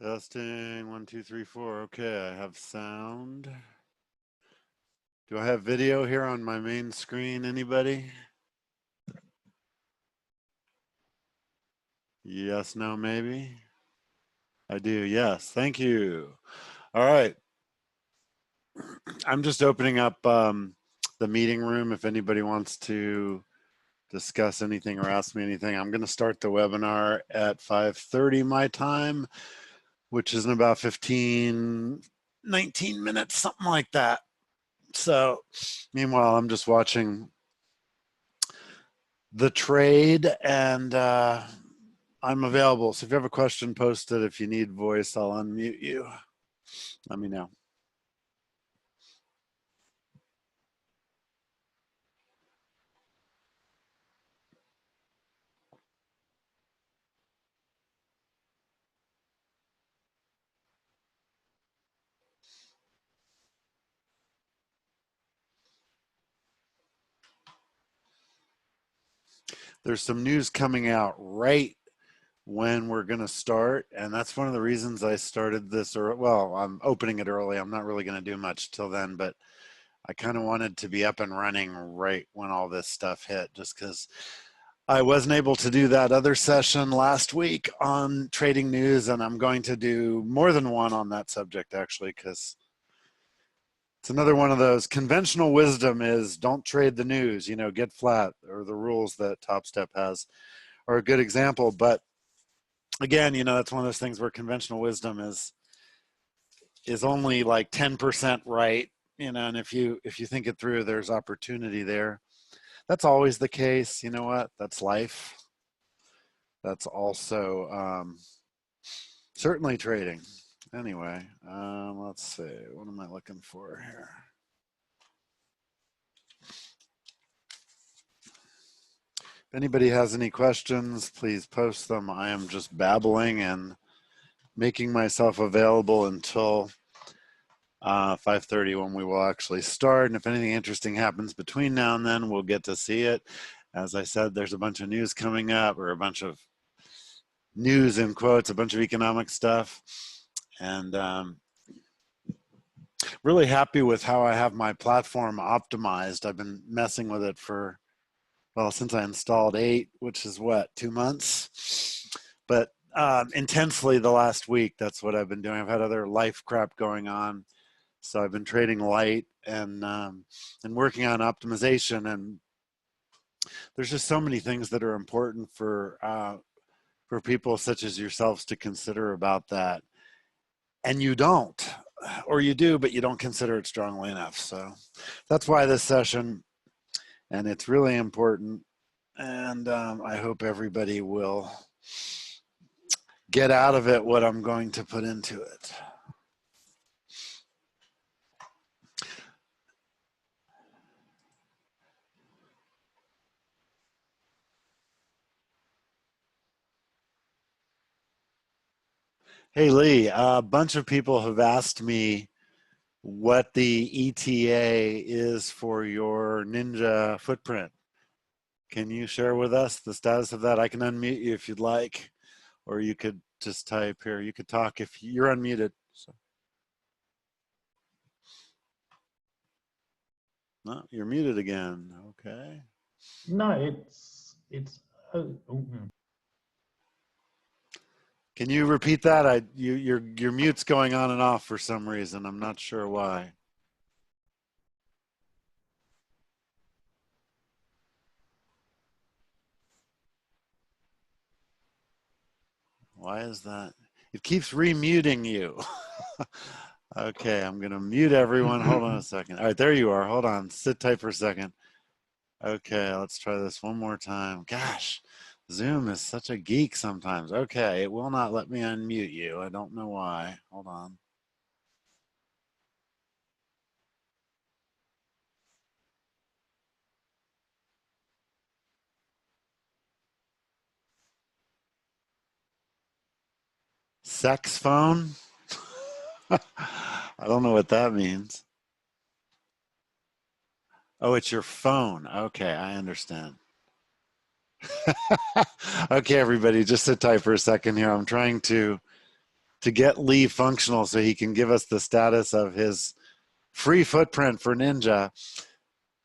Testing, 1, 2, 3, 4. Okay, I have sound. Do I have video here on my main screen? Anybody? Yes, no, maybe? I do, yes. Thank you. All right. I'm just opening up the meeting room if anybody wants to discuss anything or ask me anything. I'm going to start the webinar at 5:30 my time, which is in about 15, 19 minutes, something like that. So meanwhile, I'm just watching the trade and I'm available. So if you have a question, post it. If you need voice, I'll unmute you. Let me know. There's some news coming out right when we're going to start. And that's one of the reasons I started this, or well, I'm opening it early. I'm not really going to do much till then, but I kind of wanted to be up and running right when all this stuff hit, just because I wasn't able to do that other session last week on trading news. And I'm going to do more than one on that subject, actually, because it's another one of those conventional wisdom is don't trade the news, get flat, or the rules that Top Step has are a good example. But again, that's one of those things where conventional wisdom is only like 10% right, and if you think it through, there's opportunity there. That's always the case. You know what? That's life. That's also certainly trading. Anyway, let's see. What am I looking for here? If anybody has any questions, please post them. I am just babbling and making myself available until 5:30 when we will actually start. And if anything interesting happens between now and then, we'll get to see it. As I said, there's a bunch of news coming up, or a bunch of news in quotes, a bunch of economic stuff. And really happy with how I have my platform optimized. I've been messing with it for, well, since I installed 8, which is what, 2 months? But intensely the last week, that's what I've been doing. I've had other life crap going on. So I've been trading light and working on optimization. And there's just so many things that are important for people such as yourselves to consider about that. And you don't, or you do, but you don't consider it strongly enough. So that's why this session, and it's really important. And I hope everybody will get out of it what I'm going to put into it. Hey, Lee, a bunch of people have asked me what the ETA is for your Ninja footprint. Can you share with us the status of that? I can unmute you if you'd like, or you could just type here. You could talk if you're unmuted. So. No, you're muted again. Okay. No, it's. Can you repeat that? Your mute's going on and off for some reason. I'm not sure why. Why is that? It keeps remuting you. Okay, I'm going to mute everyone. Hold on a second. All right, there you are. Hold on. Sit tight for a second. Okay, let's try this one more time. Gosh, Zoom is such a geek sometimes. Okay, it will not let me unmute you. I don't know why. Hold on. Sex phone? I don't know what that means. Oh, it's your phone. Okay, I understand. Okay, everybody, just sit tight for a second here. I'm trying to to get Lee functional so he can give us the status of his free footprint for Ninja.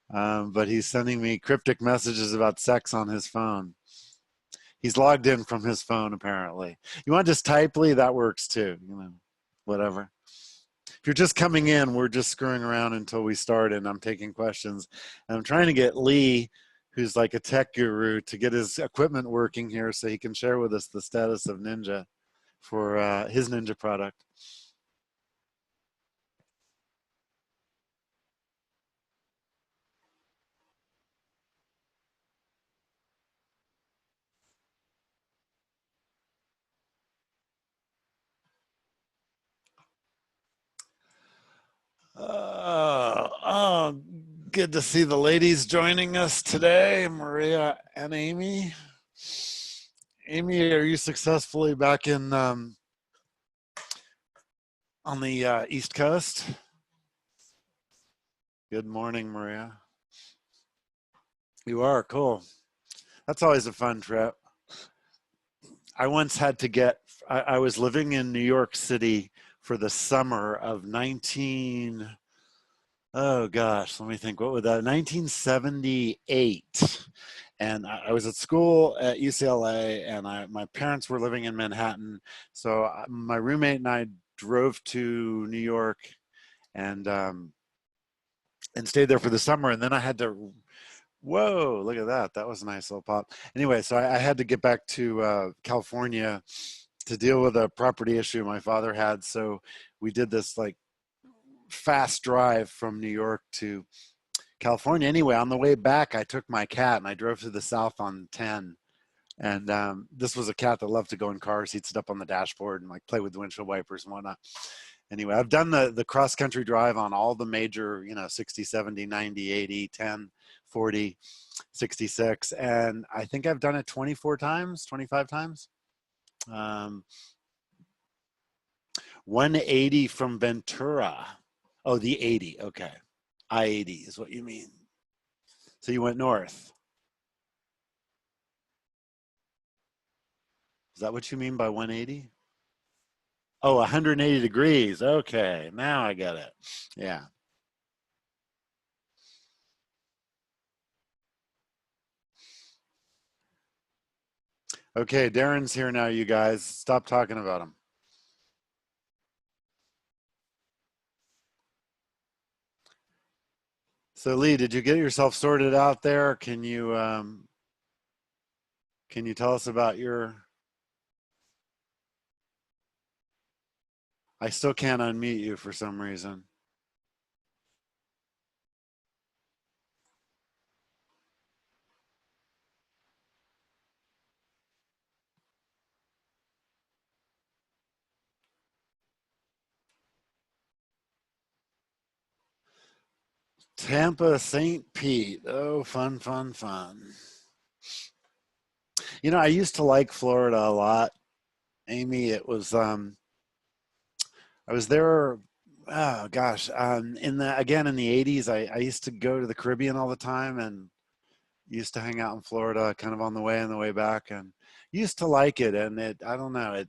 But he's sending me cryptic messages about sex on his phone. He's logged in from his phone, apparently. You want to just type Lee? That works too. Whatever. If you're just coming in, we're just screwing around until we start, and I'm taking questions. And I'm trying to get Lee, who's like a tech guru, to get his equipment working here so he can share with us the status of Ninja for his Ninja product. Oh, good to see the ladies joining us today, Maria and Amy. Amy, are you successfully back in on the East Coast? Good morning, Maria. You are cool. That's always a fun trip. I once had to get. I was living in New York City for the summer of 19. Oh gosh, let me think. What would that? 1978. And I was at school at UCLA, and my parents were living in Manhattan. So my roommate and I drove to New York, and stayed there for the summer. And then I had to. Whoa! Look at that. That was a nice little pop. Anyway, so I had to get back to California to deal with a property issue my father had. So we did this like fast drive from New York to California. Anyway, on the way back, I took my cat and I drove to the south on 10. And this was a cat that loved to go in cars. He'd sit up on the dashboard and like play with the windshield wipers and whatnot. Anyway, I've done the cross country drive on all the major, 60, 70, 90, 80, 10, 40, 66. And I think I've done it 24 times, 25 times. 180 from Ventura. Oh, the 80. Okay. I-80 is what you mean. So you went north. Is that what you mean by 180? Oh, 180 degrees. Okay. Now I get it. Yeah. Okay. Darren's here now, you guys. Stop talking about him. So Lee, did you get yourself sorted out there? Can you tell us about your? I still can't unmute you for some reason. Tampa, St. Pete. Oh, fun, fun, fun. I used to like Florida a lot. Amy, it was I was there, oh gosh, in the 80s, I used to go to the Caribbean all the time and used to hang out in Florida kind of on the way and the way back, and used to like it. And I don't know,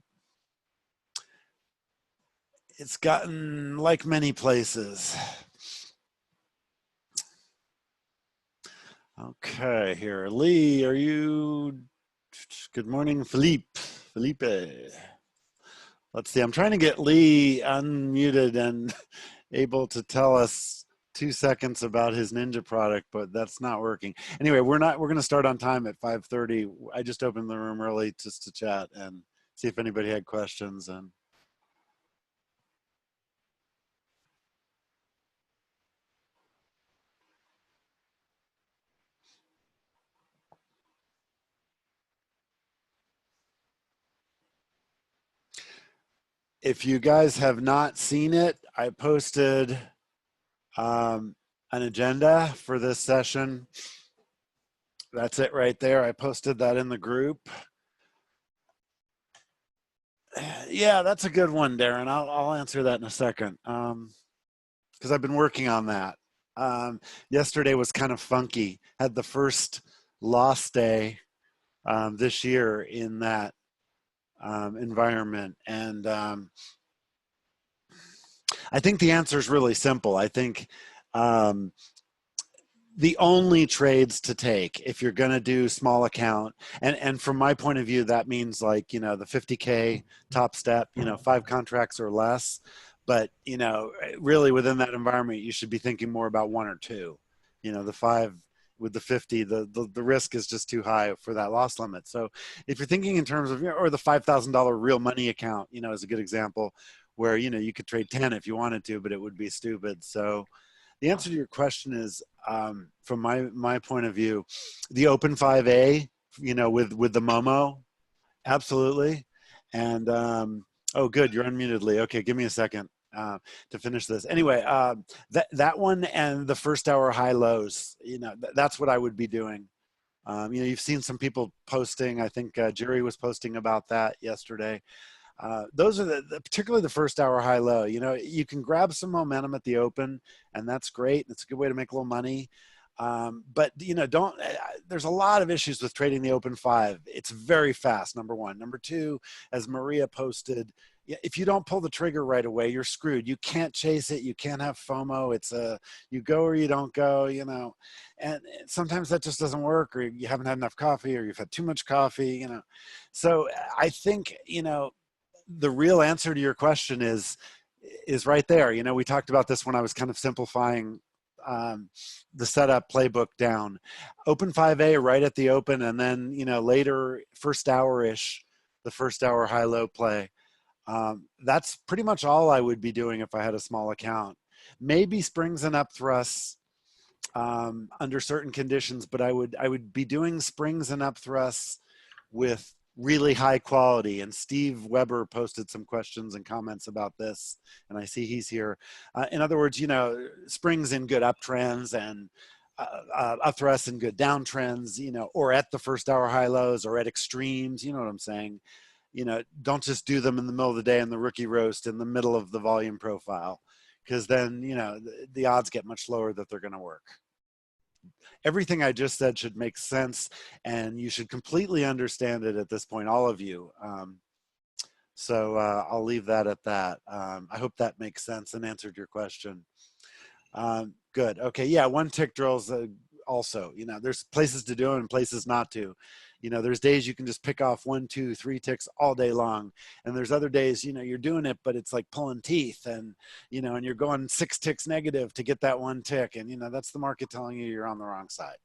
it's gotten like many places. Okay, here. Lee, are you? Good morning, Felipe. Let's see. I'm trying to get Lee unmuted and able to tell us 2 seconds about his Ninja product, but that's not working. Anyway, we're going to start on time at 5:30. I just opened the room early just to chat and see if anybody had questions. And if you guys have not seen it, I posted an agenda for this session. That's it right there. I posted that in the group. Yeah, that's a good one, Darren. I'll answer that in a second because I've been working on that. Yesterday was kind of funky. Had the first lost day this year in that environment. And I think the answer is really simple. I think um, the only trades to take if you're going to do small account, and from my point of view, that means like, the 50K top step, 5 contracts or less. But, really within that environment, you should be thinking more about 1 or 2. The 5 with the 50, the risk is just too high for that loss limit. So if you're thinking in terms of, or the $5,000 real money account, is a good example where, you could trade 10 if you wanted to, but it would be stupid. So the answer to your question is, from my point of view, the Open 5A, with the Momo, absolutely. And oh, good, you're unmuted, Lee. Okay, give me a second to finish this. Anyway, that one and the first hour high lows, that's what I would be doing. You've seen some people posting. I think Jerry was posting about that yesterday. Those are particularly the first hour high low. You can grab some momentum at the open, and that's great. It's a good way to make a little money. But don't. There's a lot of issues with trading the open 5. It's very fast. Number one. Number two, as Maria posted, if you don't pull the trigger right away, you're screwed. You can't chase it. You can't have FOMO. It's you go or you don't go. And sometimes that just doesn't work, or you haven't had enough coffee, or you've had too much coffee. So I think the real answer to your question is right there. We talked about this when I was kind of simplifying the setup playbook down. Open 5A right at the open, and then later first hour-ish, the first hour high-low play. That's pretty much all I would be doing if I had a small account. Maybe springs and up thrusts under certain conditions, but I would be doing springs and up thrusts with really high quality. And Steve Weber posted some questions and comments about this, and I see he's here. In other words, springs in good uptrends and up thrusts in good downtrends, or at the first hour high lows or at extremes. You know what I'm saying? Don't just do them in the middle of the day in the rookie roast in the middle of the volume profile, because then, the odds get much lower that they're going to work. Everything I just said should make sense, and you should completely understand it at this point, all of you. So I'll leave that at that. I hope that makes sense and answered your question. Good. Okay. Yeah. 1 tick drills also, there's places to do it and places not to. There's days you can just pick off 1, 2, 3 ticks all day long. And there's other days, you're doing it, but it's like pulling teeth, and, and you're going 6 ticks negative to get that 1 tick. And, that's the market telling you you're on the wrong side.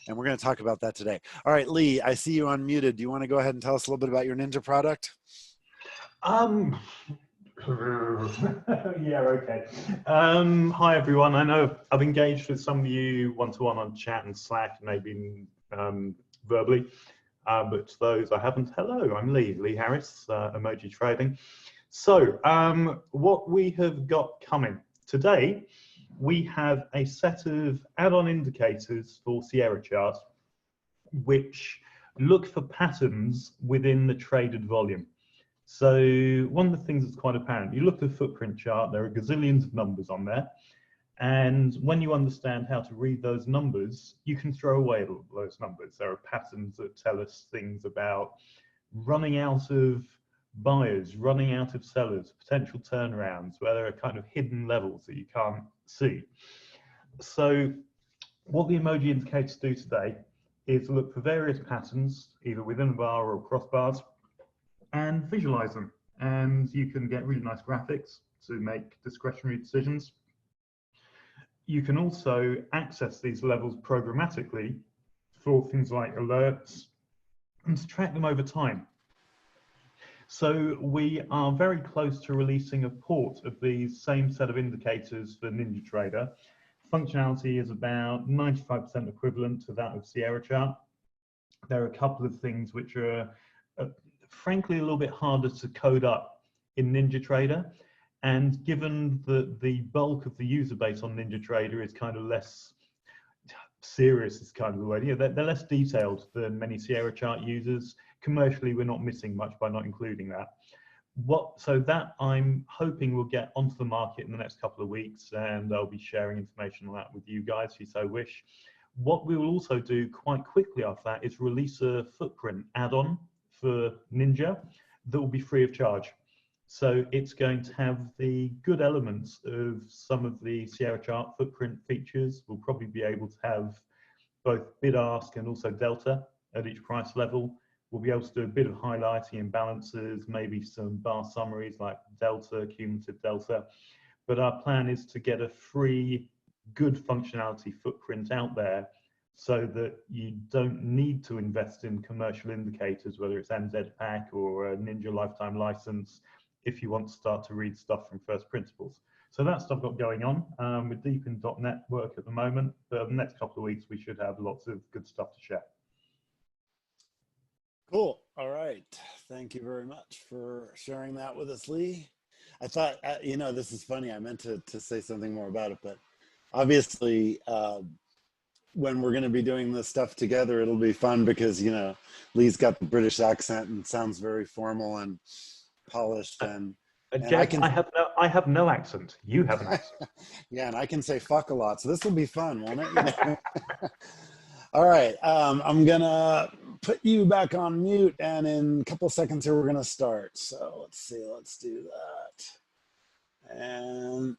And we're going to talk about that today. All right, Lee, I see you unmuted. Do you want to go ahead and tell us a little bit about your Ninja product? Yeah, okay. Hi, everyone. I know I've engaged with some of you one-to-one on chat and Slack, maybe verbally, but to those I haven't, hello, I'm Lee Harris, Emoji Trading. So what we have got coming today, we have a set of add-on indicators for Sierra Chart, which look for patterns within the traded volume. So one of the things that's quite apparent, you look at the footprint chart, there are gazillions of numbers on there. And when you understand how to read those numbers, you can throw away those numbers. There are patterns that tell us things about running out of buyers, running out of sellers, potential turnarounds, where there are kind of hidden levels that you can't see. So what the emoji indicators do today is look for various patterns, either within a bar or across bars, and visualize them. And you can get really nice graphics to make discretionary decisions. You can also access these levels programmatically for things like alerts and to track them over time. So we are very close to releasing a port of these same set of indicators for NinjaTrader. Functionality is about 95% equivalent to that of Sierra Chart. There are a couple of things which are frankly a little bit harder to code up in NinjaTrader. And given that the bulk of the user base on NinjaTrader is kind of less serious, is kind of the way, they're less detailed than many Sierra Chart users. Commercially, we're not missing much by not including that. So that I'm hoping will get onto the market in the next couple of weeks, and I'll be sharing information on that with you guys if you so wish. What we will also do quite quickly after that is release a footprint add-on for Ninja that will be free of charge. So it's going to have the good elements of some of the Sierra chart footprint features. We'll probably be able to have both bid ask and also delta at each price level. We'll be able to do a bit of highlighting imbalances, maybe some bar summaries like delta, cumulative delta. But our plan is to get a free, good functionality footprint out there so that you don't need to invest in commercial indicators, whether it's NZPAC or a Ninja lifetime license, if you want to start to read stuff from first principles. So that's stuff got going on. We're deep in .NET work at the moment, but the next couple of weeks we should have lots of good stuff to share. Cool. All right. Thank you very much for sharing that with us, Lee. I thought, you know, this is funny. I meant to say something more about it, but obviously, when we're going to be doing this stuff together, it'll be fun because, you know, Lee's got the British accent and sounds very formal and polished. And Jeff, I have no accent. You have an accent. Yeah, and I can say fuck a lot. So this will be fun, won't it? You know? All right. I'm going to put you back on mute. And in a couple of seconds here, we're going to start. So let's see. Let's do that. And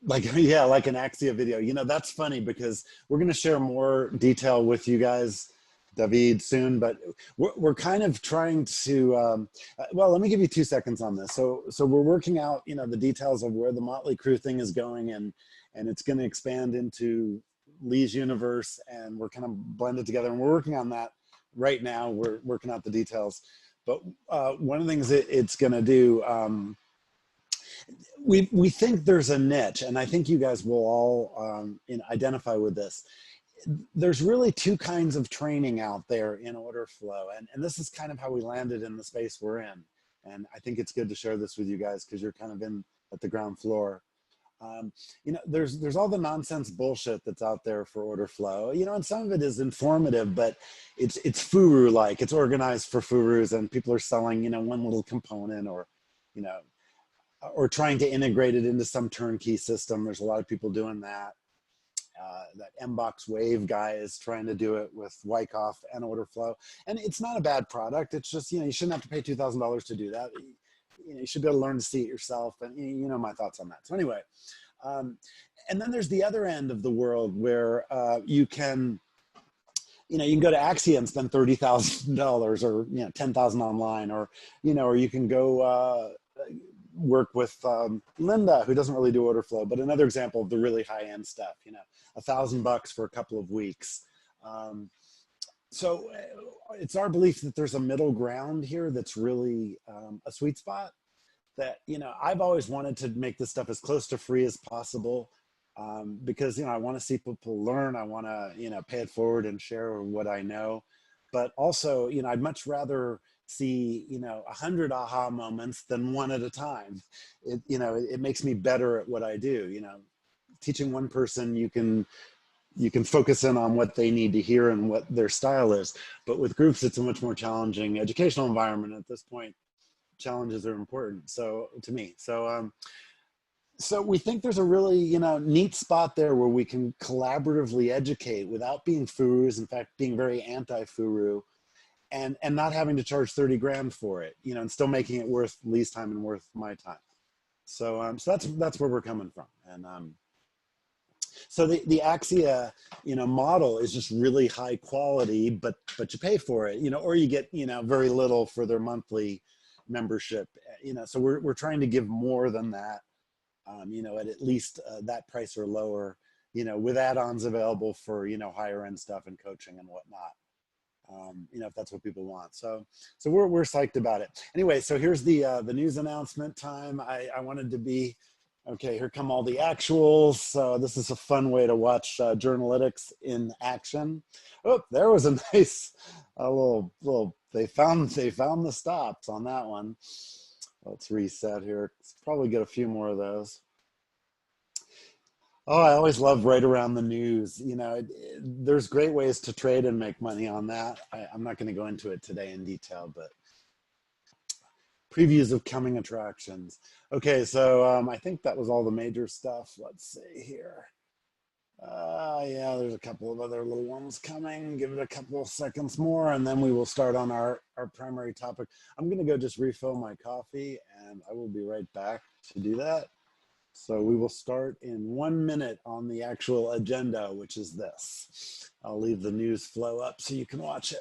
like, yeah, like an Axia video. You know, that's funny because we're going to share more detail with you guys, David, soon, but we're kind of trying to, well, let me give you 2 seconds on this. So we're working out, you know, the details of where the Motley Crew thing is going, and it's going to expand into Lee's universe, and we're kind of blended together, and we're working on that right now. We're working out the details, but one of the things it's going to do, we think there's a niche, and I think you guys will all identify with this. There's really 2 kinds of training out there in order flow, and this is kind of how we landed in the space we're in. And I think it's good to share this with you guys because you're kind of in at the ground floor. You know, there's all the nonsense bullshit that's out there for order flow, you know, and some of it is informative, but it's Furu-like. It's organized for Furus, and people are selling, you know, one little component, or, you know, or trying to integrate it into some turnkey system. There's a lot of people doing that. That Mbox Wave guy is trying to do it with Wyckoff and order flow. And it's not a bad product. It's just, you know, you shouldn't have to pay $2,000 to do that. You know, you should be able to learn to see it yourself. And you know my thoughts on that. So anyway, and then there's the other end of the world where you can, you know, you can go to Axia and spend $30,000 or, you know, 10,000 online, or, you know, or you can go work with Linda, who doesn't really do order flow, but another example of the really high end stuff, you know, $1,000 for a couple of weeks. So it's our belief that there's a middle ground here that's really a sweet spot. That, you know, I've always wanted to make this stuff as close to free as possible, because, you know, I want to see people learn. I want to, you know, pay it forward and share what I know. But also, you know, I'd much rather see, you know, 100 aha moments than one at a time. You know, it makes me better at what I do. You know, teaching one person, you can focus in on what they need to hear and what their style is. But with groups, it's a much more challenging educational environment. At this point, challenges are important. So to me, so we think there's a really, you know, neat spot there where we can collaboratively educate without being furus. In fact, being very anti-furu, and not having to charge 30 grand for it, you know, and still making it worth Lee's time and worth my time. So so that's where we're coming from. And so the Axia, you know, model is just really high quality, but you pay for it, you know, or you get, you know, very little for their monthly membership, you know. So we're trying to give more than that, you know, at least that price or lower, you know, with add-ons available for, you know, higher end stuff and coaching and whatnot. You know, if that's what people want. So we're psyched about it. Anyway, so here's the news announcement time. I wanted to be, okay, here come all the actuals. So this is a fun way to watch Journalytics in action. Oh, there was a nice, little, they found the stops on that one. Let's reset here. Let's probably get a few more of those. Oh, I always love right around the news. You know, there's great ways to trade and make money on that. I'm not going to go into it today in detail, but previews of coming attractions. Okay, so I think that was all the major stuff. Let's see here. Yeah, there's a couple of other little ones coming. Give it a couple of seconds more, and then we will start on our primary topic. I'm going to go just refill my coffee, and I will be right back to do that. So we will start in 1 minute on the actual agenda, which is this. I'll leave the news flow up so you can watch it.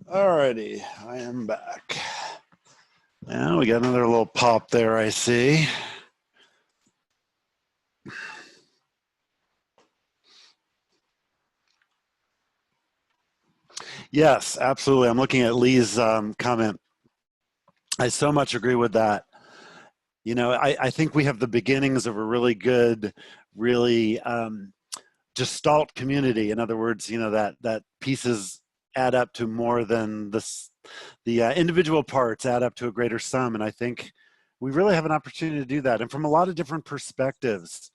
Alrighty, I am back. Now we got another little pop there, I see. Yes, absolutely. I'm looking at Lee's comment. I so much agree with that. You know, I think we have the beginnings of a really good, really gestalt community. In other words, you know, that pieces add up to more than this, the individual parts add up to a greater sum. And I think we really have an opportunity to do that. And from a lot of different perspectives.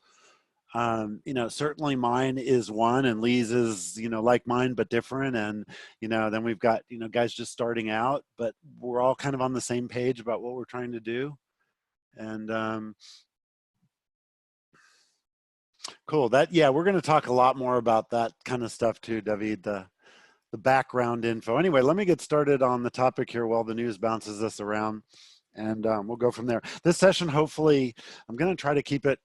You know, certainly mine is one, and Lee's is, you know, like mine but different. And you know, then we've got, you know, guys just starting out, but we're all kind of on the same page about what we're trying to do. And cool. That, yeah, we're going to talk a lot more about that kind of stuff too, David. The background info. Anyway, let me get started on the topic here while the news bounces us around, and we'll go from there. This session, hopefully, I'm going to try to keep it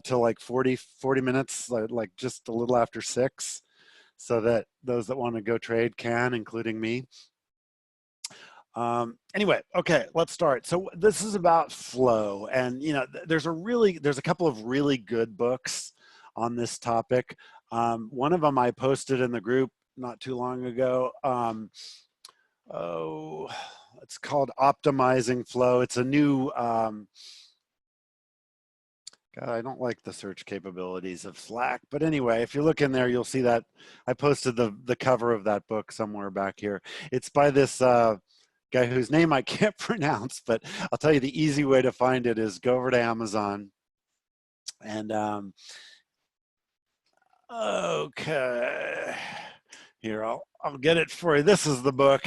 till like 40 minutes, like just a little after 6, so that those that want to go trade can, including me. Anyway, okay, let's start. So this is about flow, and you know, there's a couple of really good books on this topic. One of them I posted in the group not too long ago. It's called Optimizing Flow. It's a new, God, I don't like the search capabilities of Slack, but anyway, if you look in there, you'll see that I posted the cover of that book somewhere back here. It's by this guy whose name I can't pronounce, but I'll tell you the easy way to find it is go over to Amazon and okay, here I'll get it for you. This is the book,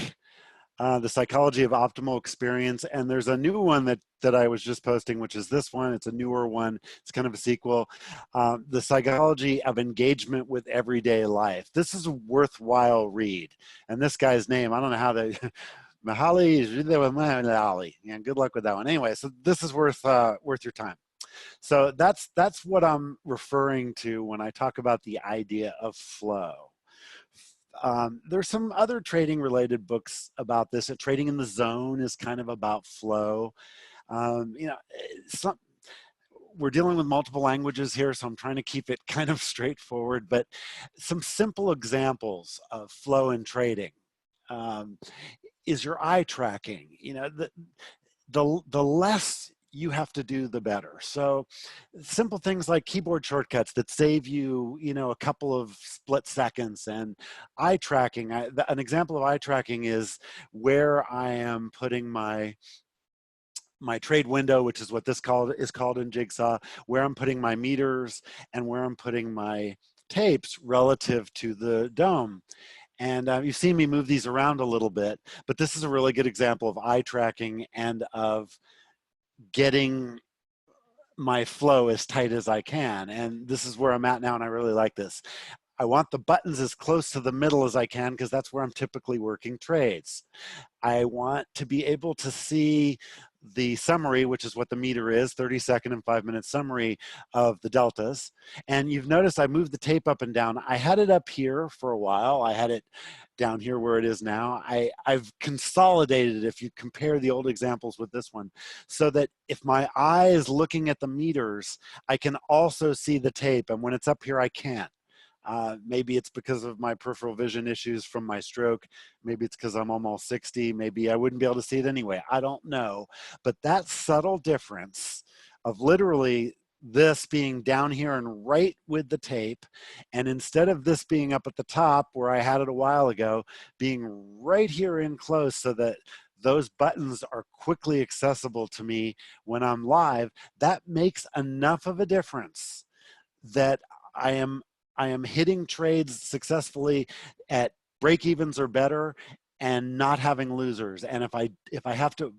The Psychology of Optimal Experience, and there's a new one that I was just posting, which is this one. It's a newer one. It's kind of a sequel. The Psychology of Engagement with Everyday Life. This is a worthwhile read, and this guy's name, I don't know how they. Mahali, yeah, good luck with that one. Anyway, so this is worth your time. So that's what I'm referring to when I talk about the idea of flow. There's some other trading related books about this. Trading in the Zone is kind of about flow. You know, we're dealing with multiple languages here, so I'm trying to keep it kind of straightforward, but some simple examples of flow in trading. Is your eye tracking? You know, the less you have to do, the better. So simple things like keyboard shortcuts that save you, you know, a couple of split seconds, and eye tracking. An example of eye tracking is where I am putting my trade window, which is what this is called in Jigsaw, where I'm putting my meters and where I'm putting my tapes relative to the dome. And you've seen me move these around a little bit, but this is a really good example of eye tracking and of getting my flow as tight as I can. And this is where I'm at now, and I really like this. I want the buttons as close to the middle as I can because that's where I'm typically working trades. I want to be able to see the summary, which is what the meter is, 30-second and 5-minute summary of the deltas. And you've noticed I moved the tape up and down. I had it up here for a while. I had it down here where it is now. I've consolidated it, if you compare the old examples with this one, so that if my eye is looking at the meters, I can also see the tape. And when it's up here, I can't. Maybe it's because of my peripheral vision issues from my stroke. Maybe it's because I'm almost 60. Maybe I wouldn't be able to see it anyway. I don't know. But that subtle difference of literally this being down here and right with the tape, and instead of this being up at the top where I had it a while ago, being right here in close so that those buttons are quickly accessible to me when I'm live, that makes enough of a difference that I am hitting trades successfully at break evens or better and not having losers. And if I have to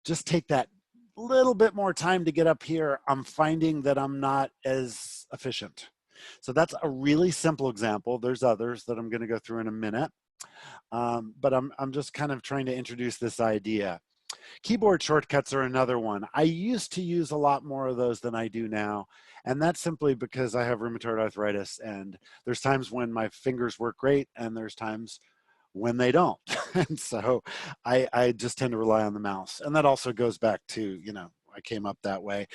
just take that little bit more time to get up here, I'm finding that I'm not as efficient. So that's a really simple example. There's others that I'm going to go through in a minute. But I'm just kind of trying to introduce this idea. Keyboard shortcuts are another one. I used to use a lot more of those than I do now. And that's simply because I have rheumatoid arthritis, and there's times when my fingers work great and there's times when they don't. And so I just tend to rely on the mouse. And that also goes back to, you know, I came up that way.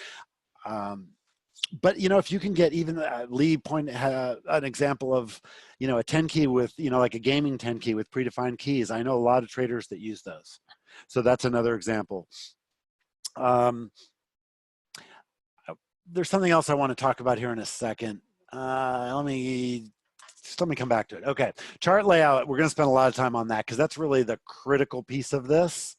But, you know, if you can get even Lee an example of, you know, a 10 key with, you know, like a gaming 10 key with predefined keys. I know a lot of traders that use those. So that's another example. There's something else I want to talk about here in a second. Let me come back to it. Okay, chart layout. We're going to spend a lot of time on that because that's really the critical piece of this.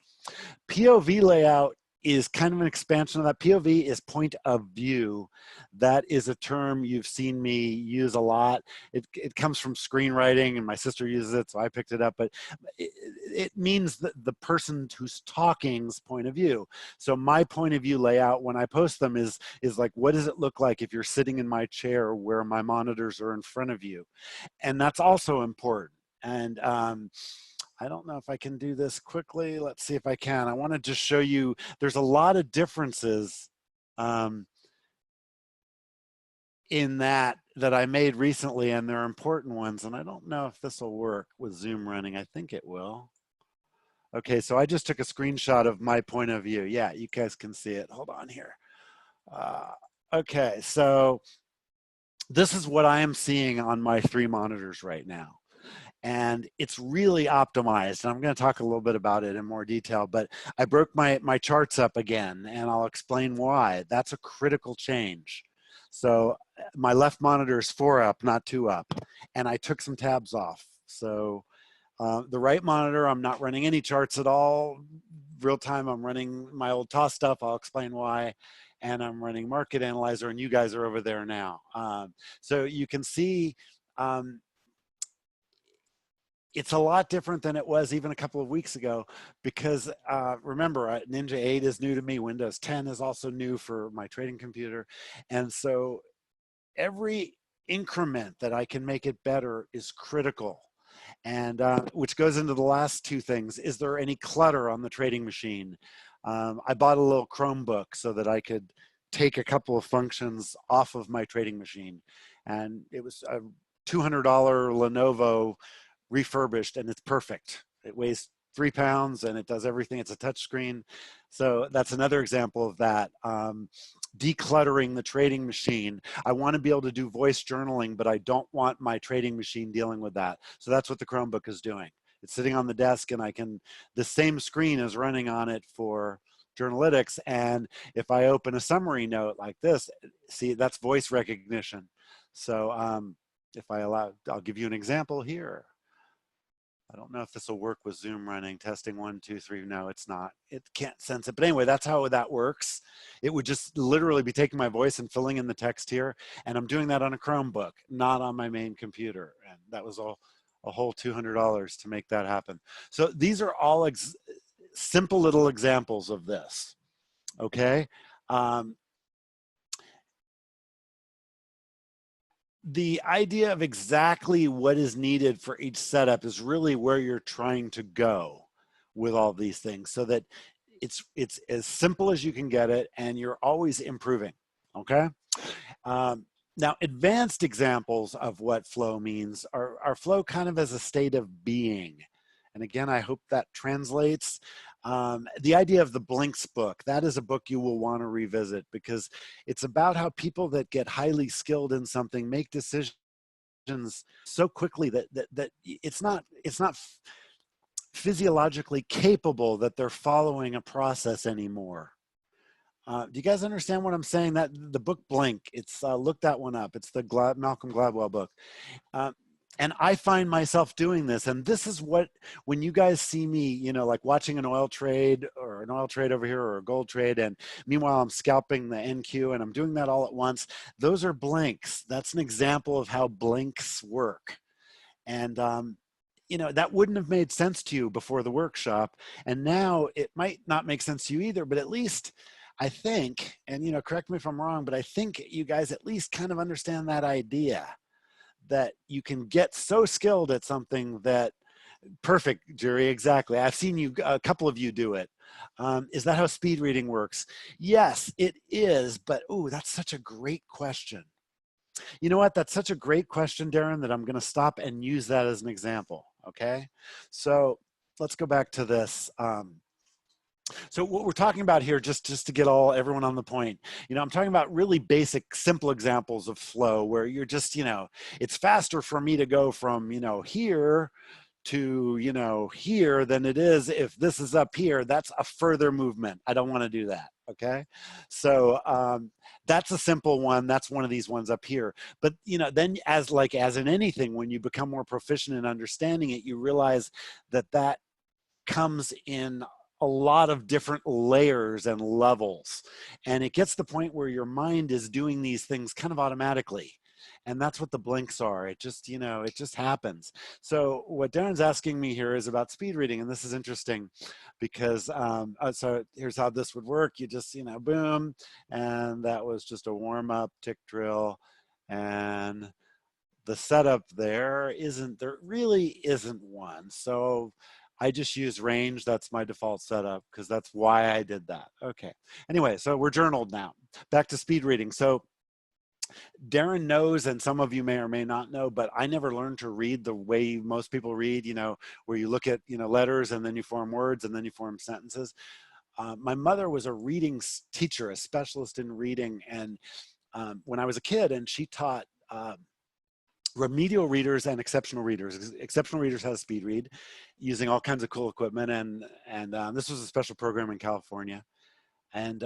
POV layout is kind of an expansion of that. POV is point of view. That is a term you've seen me use a lot. It comes from screenwriting, and my sister uses it, so I picked it up. But it means the person who's talking's point of view. So my point of view layout when I post them is like, what does it look like if you're sitting in my chair where my monitors are in front of you? And that's also important. And I don't know if I can do this quickly. Let's see if I can. I want to just show you, there's a lot of differences in that I made recently, and they're important ones. And I don't know if this will work with Zoom running. I think it will. Okay, so I just took a screenshot of my point of view. Yeah, you guys can see it. Hold on here. Okay, so this is what I am seeing on my 3 monitors right now. And it's really optimized. And I'm going to talk a little bit about it in more detail, but I broke my charts up again, and I'll explain why. That's a critical change. So my left monitor is 4 up, not 2 up, and I took some tabs off. So the right monitor, I'm not running any charts at all. Real time, I'm running my old TOS stuff. I'll explain why. And I'm running Market Analyzer, and you guys are over there now. So you can see it's a lot different than it was even a couple of weeks ago, because remember, Ninja 8 is new to me. Windows 10 is also new for my trading computer. And so every increment that I can make it better is critical. And which goes into the last 2 things. Is there any clutter on the trading machine? I bought a little Chromebook so that I could take a couple of functions off of my trading machine. And it was a $200 Lenovo refurbished, and it's perfect. It weighs 3 pounds and it does everything. It's a touch screen. So that's another example of that. Decluttering the trading machine. I want to be able to do voice journaling, but I don't want my trading machine dealing with that. So that's what the Chromebook is doing. It's sitting on the desk, and the same screen is running on it for Journalytics. And if I open a summary note like this, see, that's voice recognition. So if I allow, I'll give you an example here. I don't know if this will work with Zoom running. Testing 1, 2, 3. No, it's not. It can't sense it. But anyway, that's how that works. It would just literally be taking my voice and filling in the text here. And I'm doing that on a Chromebook, not on my main computer. And that was a whole $200 to make that happen. So these are all simple little examples of this. Okay. The idea of exactly what is needed for each setup is really where you're trying to go with all these things, so that it's as simple as you can get it, and you're always improving. Okay. Now, advanced examples of what flow means are flow kind of as a state of being. And again, I hope that translates. The idea of the Blinks book, that is a book you will want to revisit, because it's about how people that get highly skilled in something make decisions so quickly that it's not physiologically capable that they're following a process anymore. Do you guys understand what I'm saying? That the book Blink, it's look that one up. It's the Malcolm Gladwell book. And I find myself doing this, and this is what, when you guys see me, you know, like watching an oil trade over here, or a gold trade, and meanwhile I'm scalping the NQ, and I'm doing that all at once. Those are blinks. That's an example of how blinks work. And you know, that wouldn't have made sense to you before the workshop, and now it might not make sense to you either, but at least I think, and you know, correct me if I'm wrong, but I think you guys at least kind of understand that idea, that you can get so skilled at something that, perfect, Jerry, exactly. I've seen you, a couple of you do it. Is that how speed reading works? Yes, it is, but ooh, that's such a great question. You know what? That's such a great question, Darren, that I'm going to stop and use that as an example. Okay. So let's go back to this. So what we're talking about here, just to get everyone on the point, you know, I'm talking about really basic, simple examples of flow where you're just, you know, it's faster for me to go from, you know, here to, you know, here than it is if this is up here. That's a further movement. I don't want to do that. Okay. So that's a simple one. That's one of these ones up here. But, you know, then as in anything, when you become more proficient in understanding it, you realize that that comes in a lot of different layers and levels. And it gets to the point where your mind is doing these things kind of automatically. And that's what the blinks are. It just, you know, it just happens. So what Darren's asking me here is about speed reading. And this is interesting because, so here's how this would work. You just, you know, boom. And that was just a warm up tick drill. And the setup there really isn't one. So I just use range. That's my default setup because that's why I did that. Okay. Anyway, so we're journaled now. Back to speed reading. So Darren knows, and some of you may or may not know, but I never learned to read the way most people read, you know, where you look at, you know, letters and then you form words and then you form sentences. My mother was a reading teacher, a specialist in reading. And when I was a kid, and she taught remedial readers and exceptional readers. Exceptional readers had a speed read using all kinds of cool equipment, and this was a special program in California, and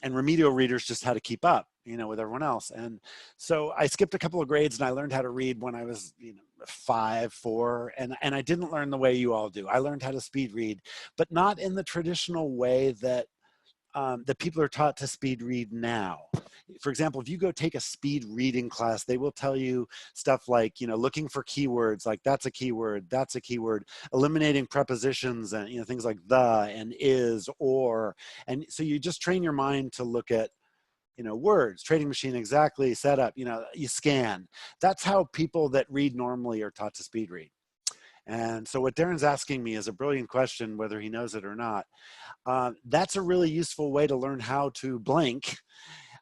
remedial readers just had to keep up, you know, with everyone else. And so I skipped a couple of grades, and I learned how to read when I was, you know, 5, 4, and I didn't learn the way you all do. I learned how to speed read, but not in the traditional way that that people are taught to speed read now. For example, if you go take a speed reading class, they will tell you stuff like, you know, looking for keywords, like that's a keyword, eliminating prepositions and, you know, things like the and is, or, and so you just train your mind to look at, you know, words, trading machine, exactly, setup, you know, you scan. That's how people that read normally are taught to speed read. And so what Darren's asking me is a brilliant question, whether he knows it or not. That's a really useful way to learn how to blink.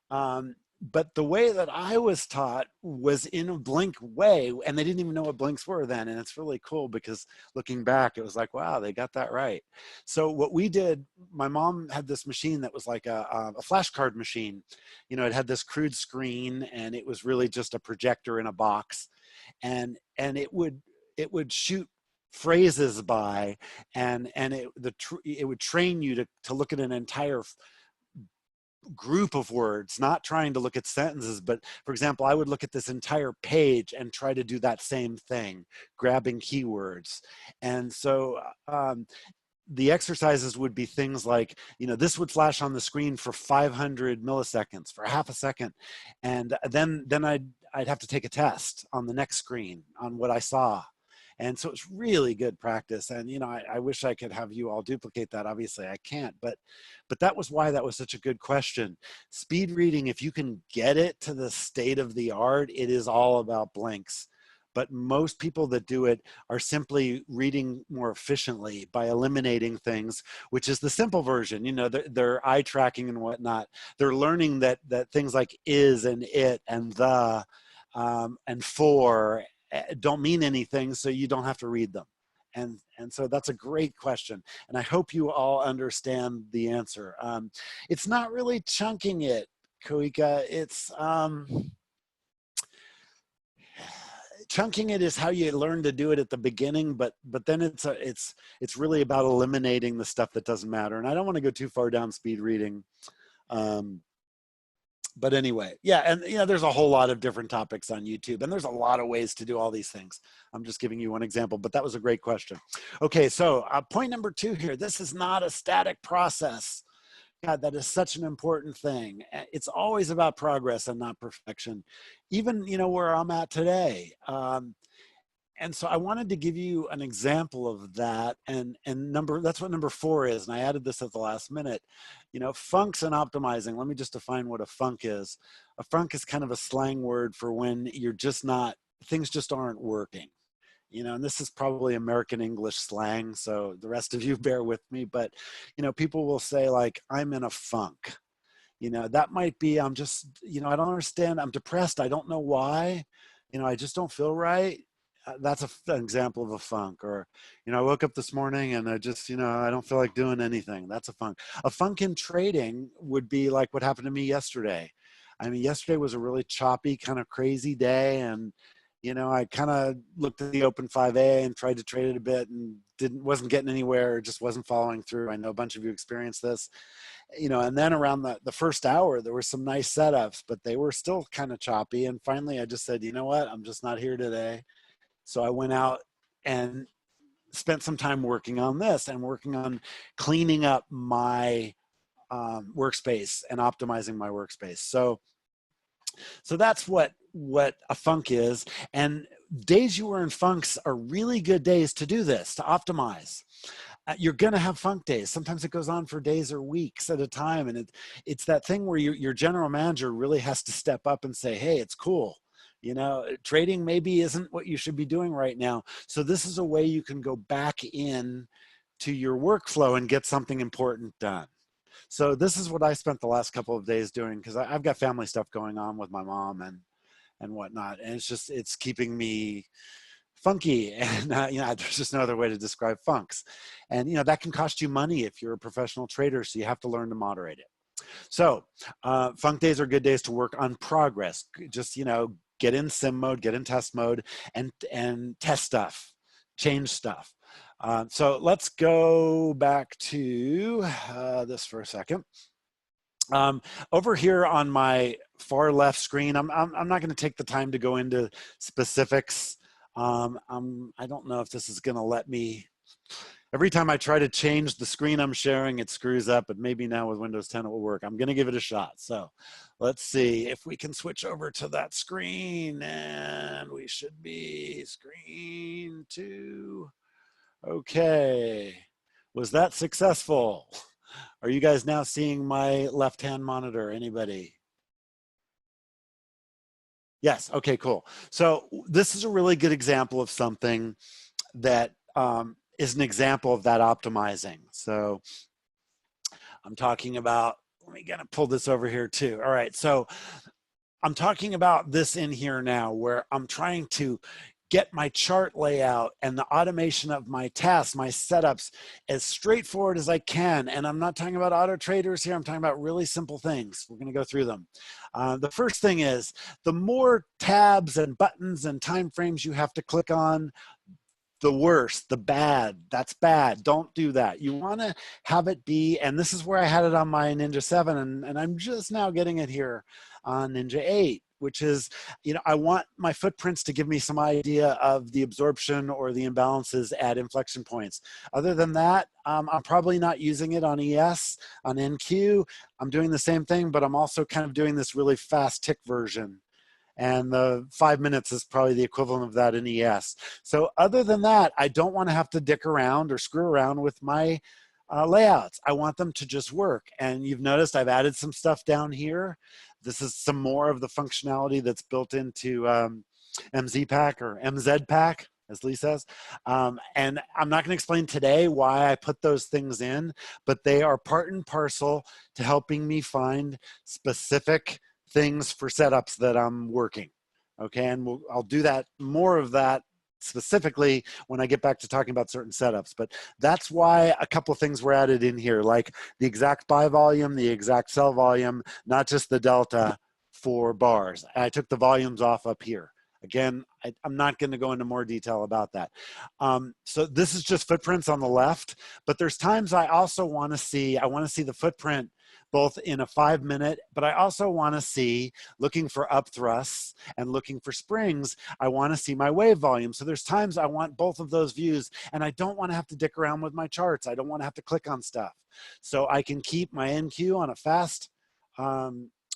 But the way that I was taught was in a blink way, and they didn't even know what blinks were then. And it's really cool because looking back, it was like, wow, they got that right. So what we did, my mom had this machine that was like a flashcard machine. You know, it had this crude screen, and it was really just a projector in a box, and it would shoot phrases by, and it would train you to look at an entire group of words, not trying to look at sentences. But for example, I would look at this entire page and try to do that same thing, grabbing keywords. And so the exercises would be things like, this would flash on the screen for 500 milliseconds, for half a second. And then I'd have to take a test on the next screen on what I saw. And so it's really good practice. And, I wish I could have you all duplicate that. Obviously I can't, but that was why that was such a good question. Speed reading, if you can get it to the state of the art, it is all about blinks. But most people that do it are simply reading more efficiently by eliminating things, which is the simple version. They're eye tracking and whatnot. They're learning that things like is and it and the and for don't mean anything, so you don't have to read them. And so that's a great question. And I hope you all understand the answer. It's not really chunking it, Koika. It's chunking it is how you learn to do it at the beginning, but then it's really about eliminating the stuff that doesn't matter. And I don't want to go too far down speed reading. But anyway, yeah, and there's a whole lot of different topics on YouTube, and there's a lot of ways to do all these things. I'm just giving you one example, but that was a great question. Okay, so point number 2 here, this is not a static process. God, that is such an important thing. It's always about progress and not perfection, even, where I'm at today. And so I wanted to give you an example of that, and that's what number 4 is. And I added this at the last minute. Funks and optimizing. Let me just define what a funk is. A funk is kind of a slang word for when you're just not, things just aren't working. And this is probably American English slang, so the rest of you bear with me, but, people will say like, I'm in a funk. That might be, I'm just, I don't understand. I'm depressed. I don't know why. I just don't feel right. That's an example of a funk. Or, I woke up this morning and I just, I don't feel like doing anything. That's a funk. A funk in trading would be like what happened to me yesterday. I mean, yesterday was a really choppy, kind of crazy day. And, I kind of looked at the open 5A and tried to trade it a bit and wasn't getting anywhere, just wasn't following through. I know a bunch of you experienced this, and then around the first hour, there were some nice setups, but they were still kind of choppy. And finally I just said, you know what, I'm just not here today. So I went out and spent some time working on this and working on cleaning up my workspace and optimizing my workspace. So that's what a funk is. And days you are in funks are really good days to do this, to optimize. You're going to have funk days. Sometimes it goes on for days or weeks at a time. And it's that thing where your general manager really has to step up and say, hey, it's cool. Trading maybe isn't what you should be doing right now. So this is a way you can go back in to your workflow and get something important done. So this is what I spent the last couple of days doing, because I've got family stuff going on with my mom and whatnot. And it's keeping me funky. And, there's just no other way to describe funks. And, that can cost you money if you're a professional trader. So you have to learn to moderate it. So funk days are good days to work on progress. Just, get in sim mode, get in test mode, and test stuff, change stuff. So let's go back to this for a second. Over here on my far left screen, I'm not going to take the time to go into specifics. I don't know if this is going to let me. Every time I try to change the screen I'm sharing, it screws up, but maybe now with Windows 10 it will work. I'm going to give it a shot. So let's see if we can switch over to that screen, and we should be screen 2. Okay. Was that successful? Are you guys now seeing my left-hand monitor? Anybody? Yes. Okay, cool. So this is a really good example of something that is an example of that optimizing. So I'm talking about, let me pull this over here too. All right. So I'm talking about this in here now, where I'm trying to get my chart layout and the automation of my tasks, my setups, as straightforward as I can. And I'm not talking about auto traders here. I'm talking about really simple things. We're going to go through them. The first thing is, the more tabs and buttons and time frames you have to click on, the worst, the bad. That's bad. Don't do that. You want to have it be, and this is where I had it on my Ninja 7, and I'm just now getting it here on Ninja 8, which is, you know, I want my footprints to give me some idea of the absorption or the imbalances at inflection points. Other than that, I'm probably not using it on ES. On NQ, I'm doing the same thing, but I'm also kind of doing this really fast tick version. And the 5 minutes is probably the equivalent of that in ES. So other than that, I don't want to have to dick around or screw around with my layouts. I want them to just work. And you've noticed I've added some stuff down here. This is some more of the functionality that's built into MZ Pack or MZ Pack, as Lee says. And I'm not going to explain today why I put those things in, but they are part and parcel to helping me find specific things for setups that I'm working. Okay, and I'll do that, more of that specifically when I get back to talking about certain setups. But that's why a couple of things were added in here, like the exact buy volume, the exact sell volume, not just the delta for bars. I took the volumes off up here. Again, I'm not going to go into more detail about that. So this is just footprints on the left, but there's times I also want to see, the footprint both in a 5 minute, but I also want to see, looking for up thrusts and looking for springs, I want to see my wave volume. So there's times I want both of those views, and I don't want to have to dick around with my charts. I don't want to have to click on stuff. So I can keep my NQ on a fast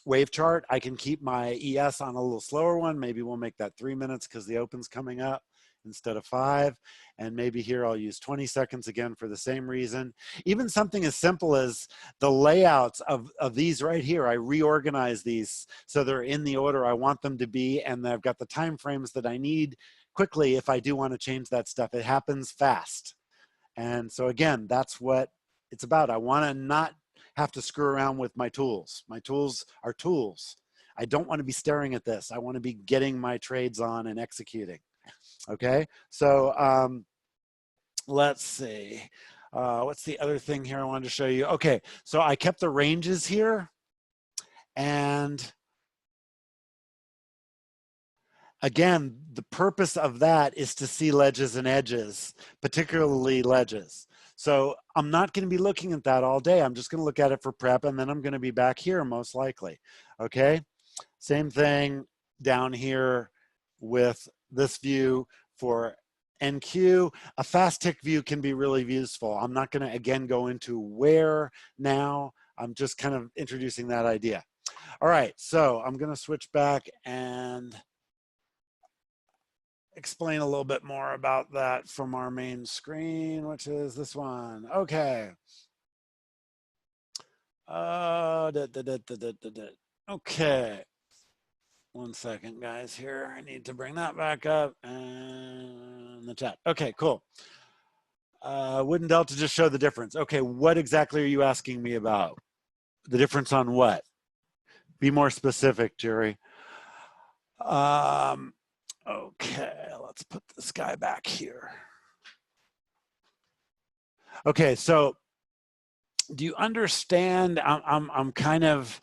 wave chart. I can keep my ES on a little slower one. Maybe we'll make that 3 minutes because the open's coming up instead of 5. And maybe here I'll use 20 seconds again for the same reason. Even something as simple as the layouts of these right here, I reorganize these so they're in the order I want them to be, and I've got the time frames that I need quickly if I do want to change that stuff. It happens fast. And so again, that's what it's about. I want to not have to screw around with my tools. My tools are tools. I don't want to be staring at this. I want to be getting my trades on and executing. Okay, so let's see. What's the other thing here I wanted to show you? Okay, so I kept the ranges here. And again, the purpose of that is to see ledges and edges, particularly ledges. So I'm not going to be looking at that all day. I'm just going to look at it for prep, and then I'm going to be back here most likely. Okay, same thing down here with this view for NQ. A fast tick view can be really useful. I'm not going to again go into where now. I'm just kind of introducing that idea. All right, so I'm going to switch back and explain a little bit more about that from our main screen, which is this one. Okay. Okay. 1 second, guys, here. I need to bring that back up and the chat. Okay, cool. Wouldn't Delta just show the difference? Okay, what exactly are you asking me about? The difference on what? Be more specific, Jerry. Okay, let's put this guy back here. Okay, so do you understand? I'm kind of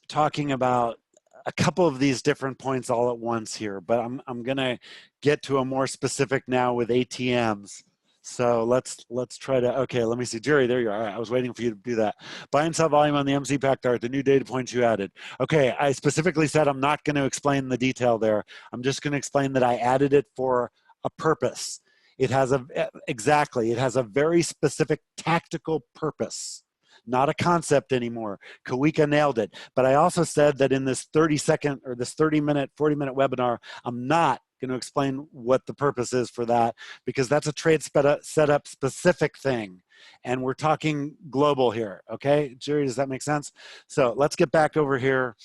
talking about a couple of these different points all at once here, but I'm gonna get to a more specific now with ATMs. So let's try to, okay, let me see. Jerry, there you are. All right, I was waiting for you to do that. Buy and sell volume on the MZ Pack chart, the new data points you added. Okay, I specifically said I'm not going to explain the detail there. I'm just going to explain that I added it for a purpose. It has it has a very specific tactical purpose. Not a concept anymore. Kawika nailed it. But I also said that in this 30-second or this 30-minute, 40-minute webinar, I'm not going to explain what the purpose is for that, because that's a trade setup specific thing. And we're talking global here. Okay, Jerry, does that make sense? So let's get back over here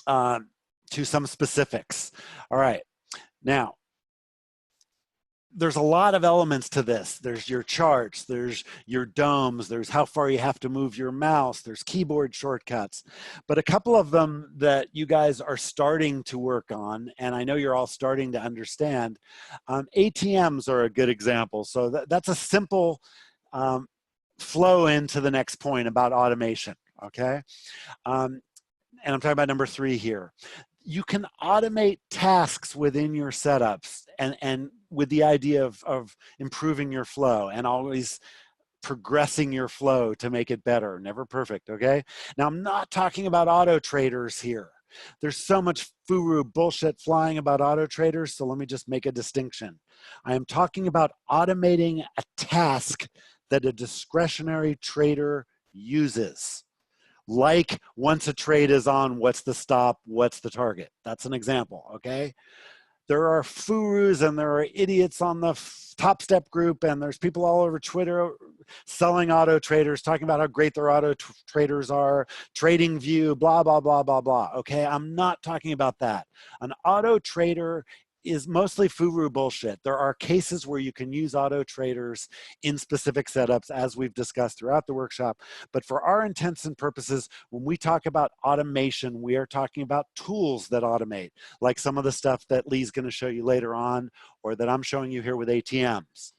to some specifics. All right. Now, there's a lot of elements to this. There's your charts, there's your domes, there's how far you have to move your mouse, there's keyboard shortcuts. But a couple of them that you guys are starting to work on, and I know you're all starting to understand, ATMs are a good example. So that's a simple flow into the next point about automation, okay? And I'm talking about number 3 here. You can automate tasks within your setups and with the idea of improving your flow and always progressing your flow to make it better. Never perfect, okay? Now, I'm not talking about auto traders here. There's so much furu bullshit flying about auto traders, so let me just make a distinction. I am talking about automating a task that a discretionary trader uses. Like once a trade is on, what's the stop, what's the target? That's an example, okay? There are furus and there are idiots on the Top Step group, and there's people all over Twitter selling auto traders, talking about how great their auto traders are, trading view, blah, blah, blah, blah, blah. Okay, I'm not talking about that. An auto trader is mostly furu bullshit. There are cases where you can use auto traders in specific setups, as we've discussed throughout the workshop. But for our intents and purposes, when we talk about automation, we are talking about tools that automate, like some of the stuff that Lee's going to show you later on, or that I'm showing you here with ATMs.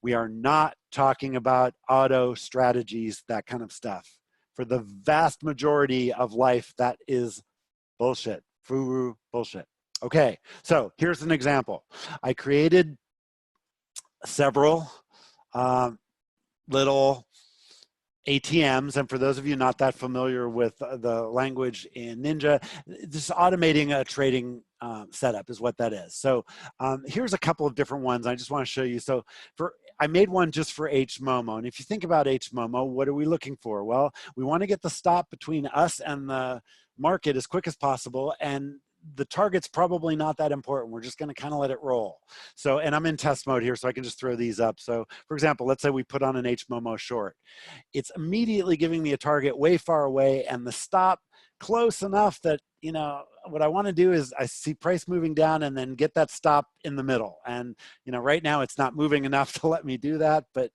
We are not talking about auto strategies, that kind of stuff. For the vast majority of life, that is bullshit, furu bullshit. Okay, so here's an example. I created several little ATMs, and for those of you not that familiar with the language in Ninja, just automating a trading setup is what that is. So here's a couple of different ones I just want to show you. So I made one just for HMOMO, and if you think about HMOMO, what are we looking for? Well, we want to get the stop between us and the market as quick as possible, and the target's probably not that important. We're just going to kind of let it roll. So, and I'm in test mode here, so I can just throw these up. So for example, let's say we put on an HMOMO short. It's immediately giving me a target way far away and the stop close enough that, you know, what I want to do is I see price moving down and then get that stop in the middle. And, you know, right now it's not moving enough to let me do that, but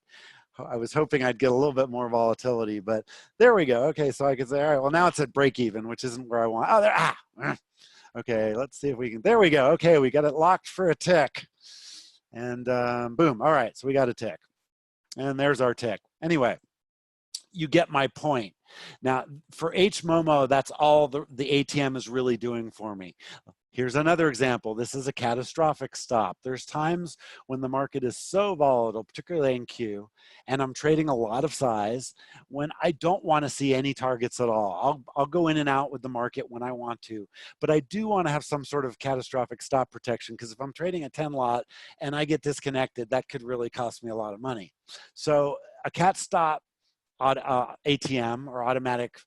I was hoping I'd get a little bit more volatility, but there we go. Okay, so I could say, all right, well, now it's at break even, which isn't where I want. Oh, there, okay, let's see if we can, there we go. Okay, we got it locked for a tick. And boom, all right, so we got a tick. And there's our tick. Anyway, you get my point. Now, for HMOMO, that's all the ATM is really doing for me. Here's another example. This is a catastrophic stop. There's times when the market is so volatile, particularly NQ, and I'm trading a lot of size when I don't want to see any targets at all. I'll go in and out with the market when I want to, but I do want to have some sort of catastrophic stop protection, because if I'm trading a 10 lot and I get disconnected, that could really cost me a lot of money. So a cat stop ATM, or automatic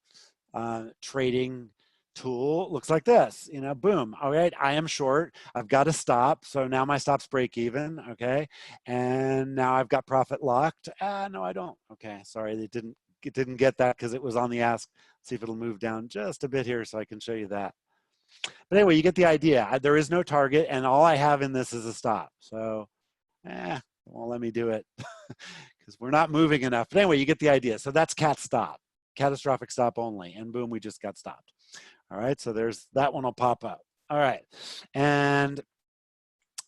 trading tool, looks like this. You know, boom, all right, I am short, I've got to stop, so now my stop's break even. Okay, and now I've got profit locked. No, I don't. Okay, sorry, it didn't get that because it was on the ask. See if it'll move down just a bit here so I can show you that. But anyway, you get the idea. There is no target, and all I have in this is a stop. So it won't let me do it because we're not moving enough. But anyway, you get the idea. So that's cat stop, catastrophic stop only, and boom, we just got stopped. All right, so there's that one will pop up. All right, and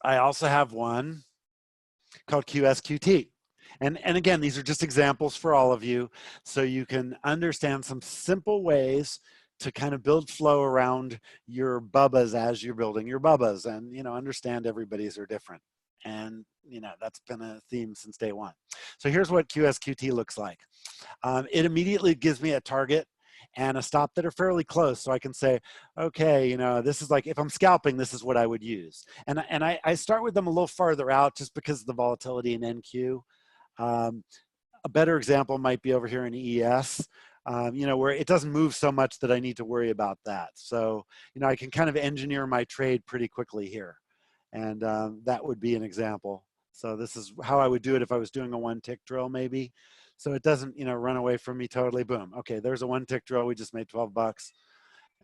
I also have one called QSQT. And again, these are just examples for all of you, so you can understand some simple ways to kind of build flow around your bubbas as you're building your bubbas, and, you know, understand everybody's are different. And, you know, that's been a theme since day one. So here's what QSQT looks like. It immediately gives me a target and a stop that are fairly close. So I can say, okay, you know, this is like, if I'm scalping, this is what I would use. And I start with them a little farther out just because of the volatility in NQ. A better example might be over here in ES, you know, where it doesn't move so much that I need to worry about that. So, you know, I can kind of engineer my trade pretty quickly here. And that would be an example. So this is how I would do it if I was doing a one tick drill maybe. So it doesn't, you know, run away from me totally. Boom. Okay, there's a one tick drill. We just made 12 bucks.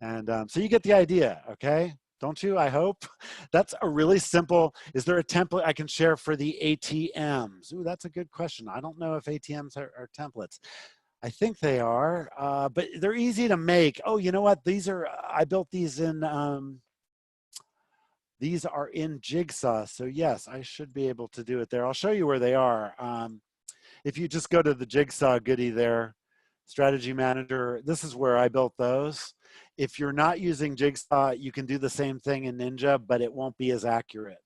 And so you get the idea, okay? Don't you? I hope. That's a really simple, is there a template I can share for the ATMs? Ooh, that's a good question. I don't know if ATMs are templates. I think they are, but they're easy to make. Oh, you know what? These are, I built these are in Jigsaw. So yes, I should be able to do it there. I'll show you where they are. If you just go to the Jigsaw goodie there, Strategy Manager, this is where I built those. If you're not using Jigsaw, you can do the same thing in Ninja, but it won't be as accurate.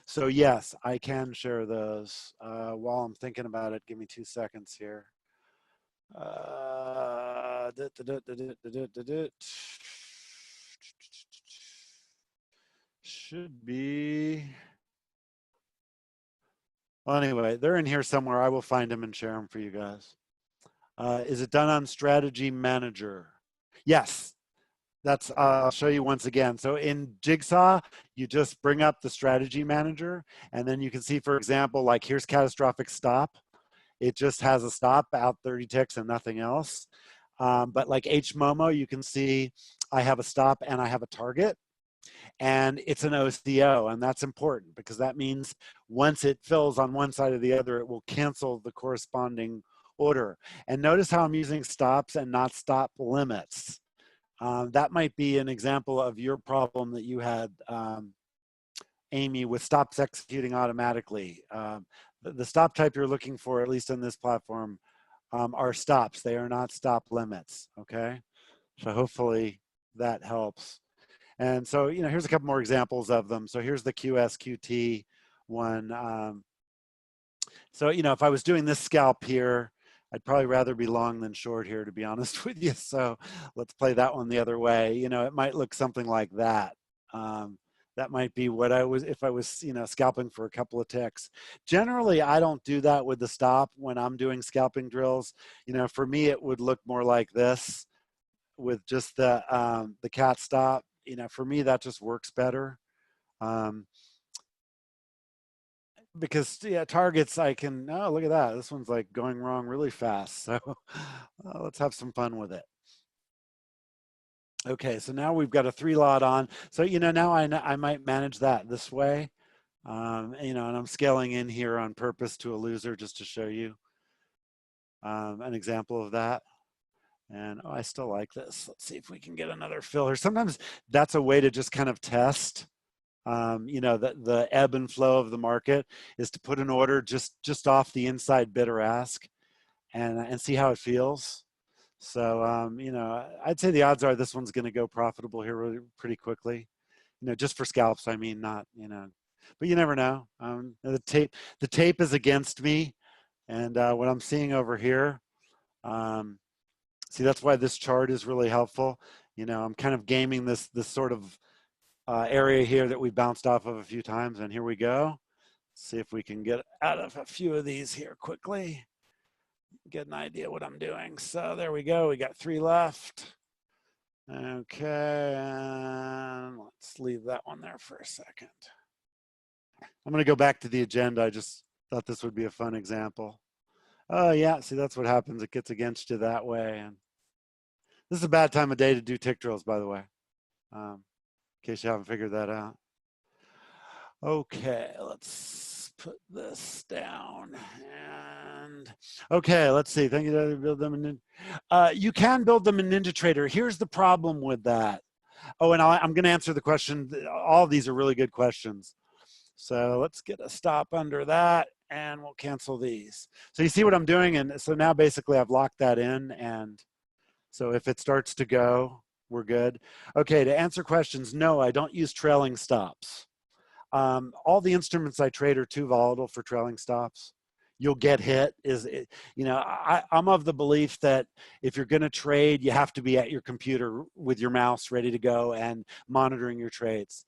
So yes, I can share those. While I'm thinking about it, give me 2 seconds here. Should be. Well, anyway, they're in here somewhere. I will find them and share them for you guys. Is it done on Strategy Manager? Yes, that's, I'll show you once again. So in Jigsaw, you just bring up the Strategy Manager, and then you can see, for example, like here's catastrophic stop. It just has a stop out 30 ticks and nothing else. But like HMOMO, you can see I have a stop and I have a target. And it's an OCO, and that's important because that means once it fills on one side or the other, it will cancel the corresponding order. And notice how I'm using stops and not stop limits. That might be an example of your problem that you had, Amy, with stops executing automatically. The stop type you're looking for, at least on this platform, are stops. They are not stop limits, okay? So hopefully that helps. And so, you know, here's a couple more examples of them. So here's the QSQT one. So, you know, if I was doing this scalp here, I'd probably rather be long than short here, to be honest with you. So let's play that one the other way. You know, it might look something like that. That might be what I was, if I was, you know, scalping for a couple of ticks. Generally, I don't do that with the stop when I'm doing scalping drills. You know, for me, it would look more like this with just the cat stop. You know, for me, that just works better. Because yeah, targets I can, oh, look at that. This one's like going wrong really fast. So let's have some fun with it. Okay, so now we've got a 3 lot on. So, you know, now I might manage that this way. You know, and I'm scaling in here on purpose to a loser just to show you an example of that. And oh, I still like this. Let's see if we can get another filler. Sometimes that's a way to just kind of test. You know, the ebb and flow of the market is to put an order just off the inside bid or ask and see how it feels. So, you know, I'd say the odds are this one's going to go profitable here really, pretty quickly, you know, just for scalps. I mean, not, you know, but you never know. The tape is against me. And what I'm seeing over here, see, that's why this chart is really helpful. You know, I'm kind of gaming this sort of area here that we bounced off of a few times, and here we go. See if we can get out of a few of these here quickly. Get an idea what I'm doing. So there we go. We got 3 left. Okay, and let's leave that one there for a second. I'm going to go back to the agenda. I just thought this would be a fun example. Oh yeah, see, that's what happens. It gets against you that way. And this is a bad time of day to do tick drills, by the way, in case you haven't figured that out. Okay, let's put this down. And okay, let's see. Thank you to build them in. You can build them in NinjaTrader. Here's the problem with that. Oh, and I'm going to answer the question. All of these are really good questions. So let's get a stop under that, and we'll cancel these. So you see what I'm doing, and so now basically I've locked that in, and so if it starts to go, we're good. Okay, to answer questions, no, I don't use trailing stops. All the instruments I trade are too volatile for trailing stops. You'll get hit. You know, I'm of the belief that if you're going to trade, you have to be at your computer with your mouse ready to go and monitoring your trades.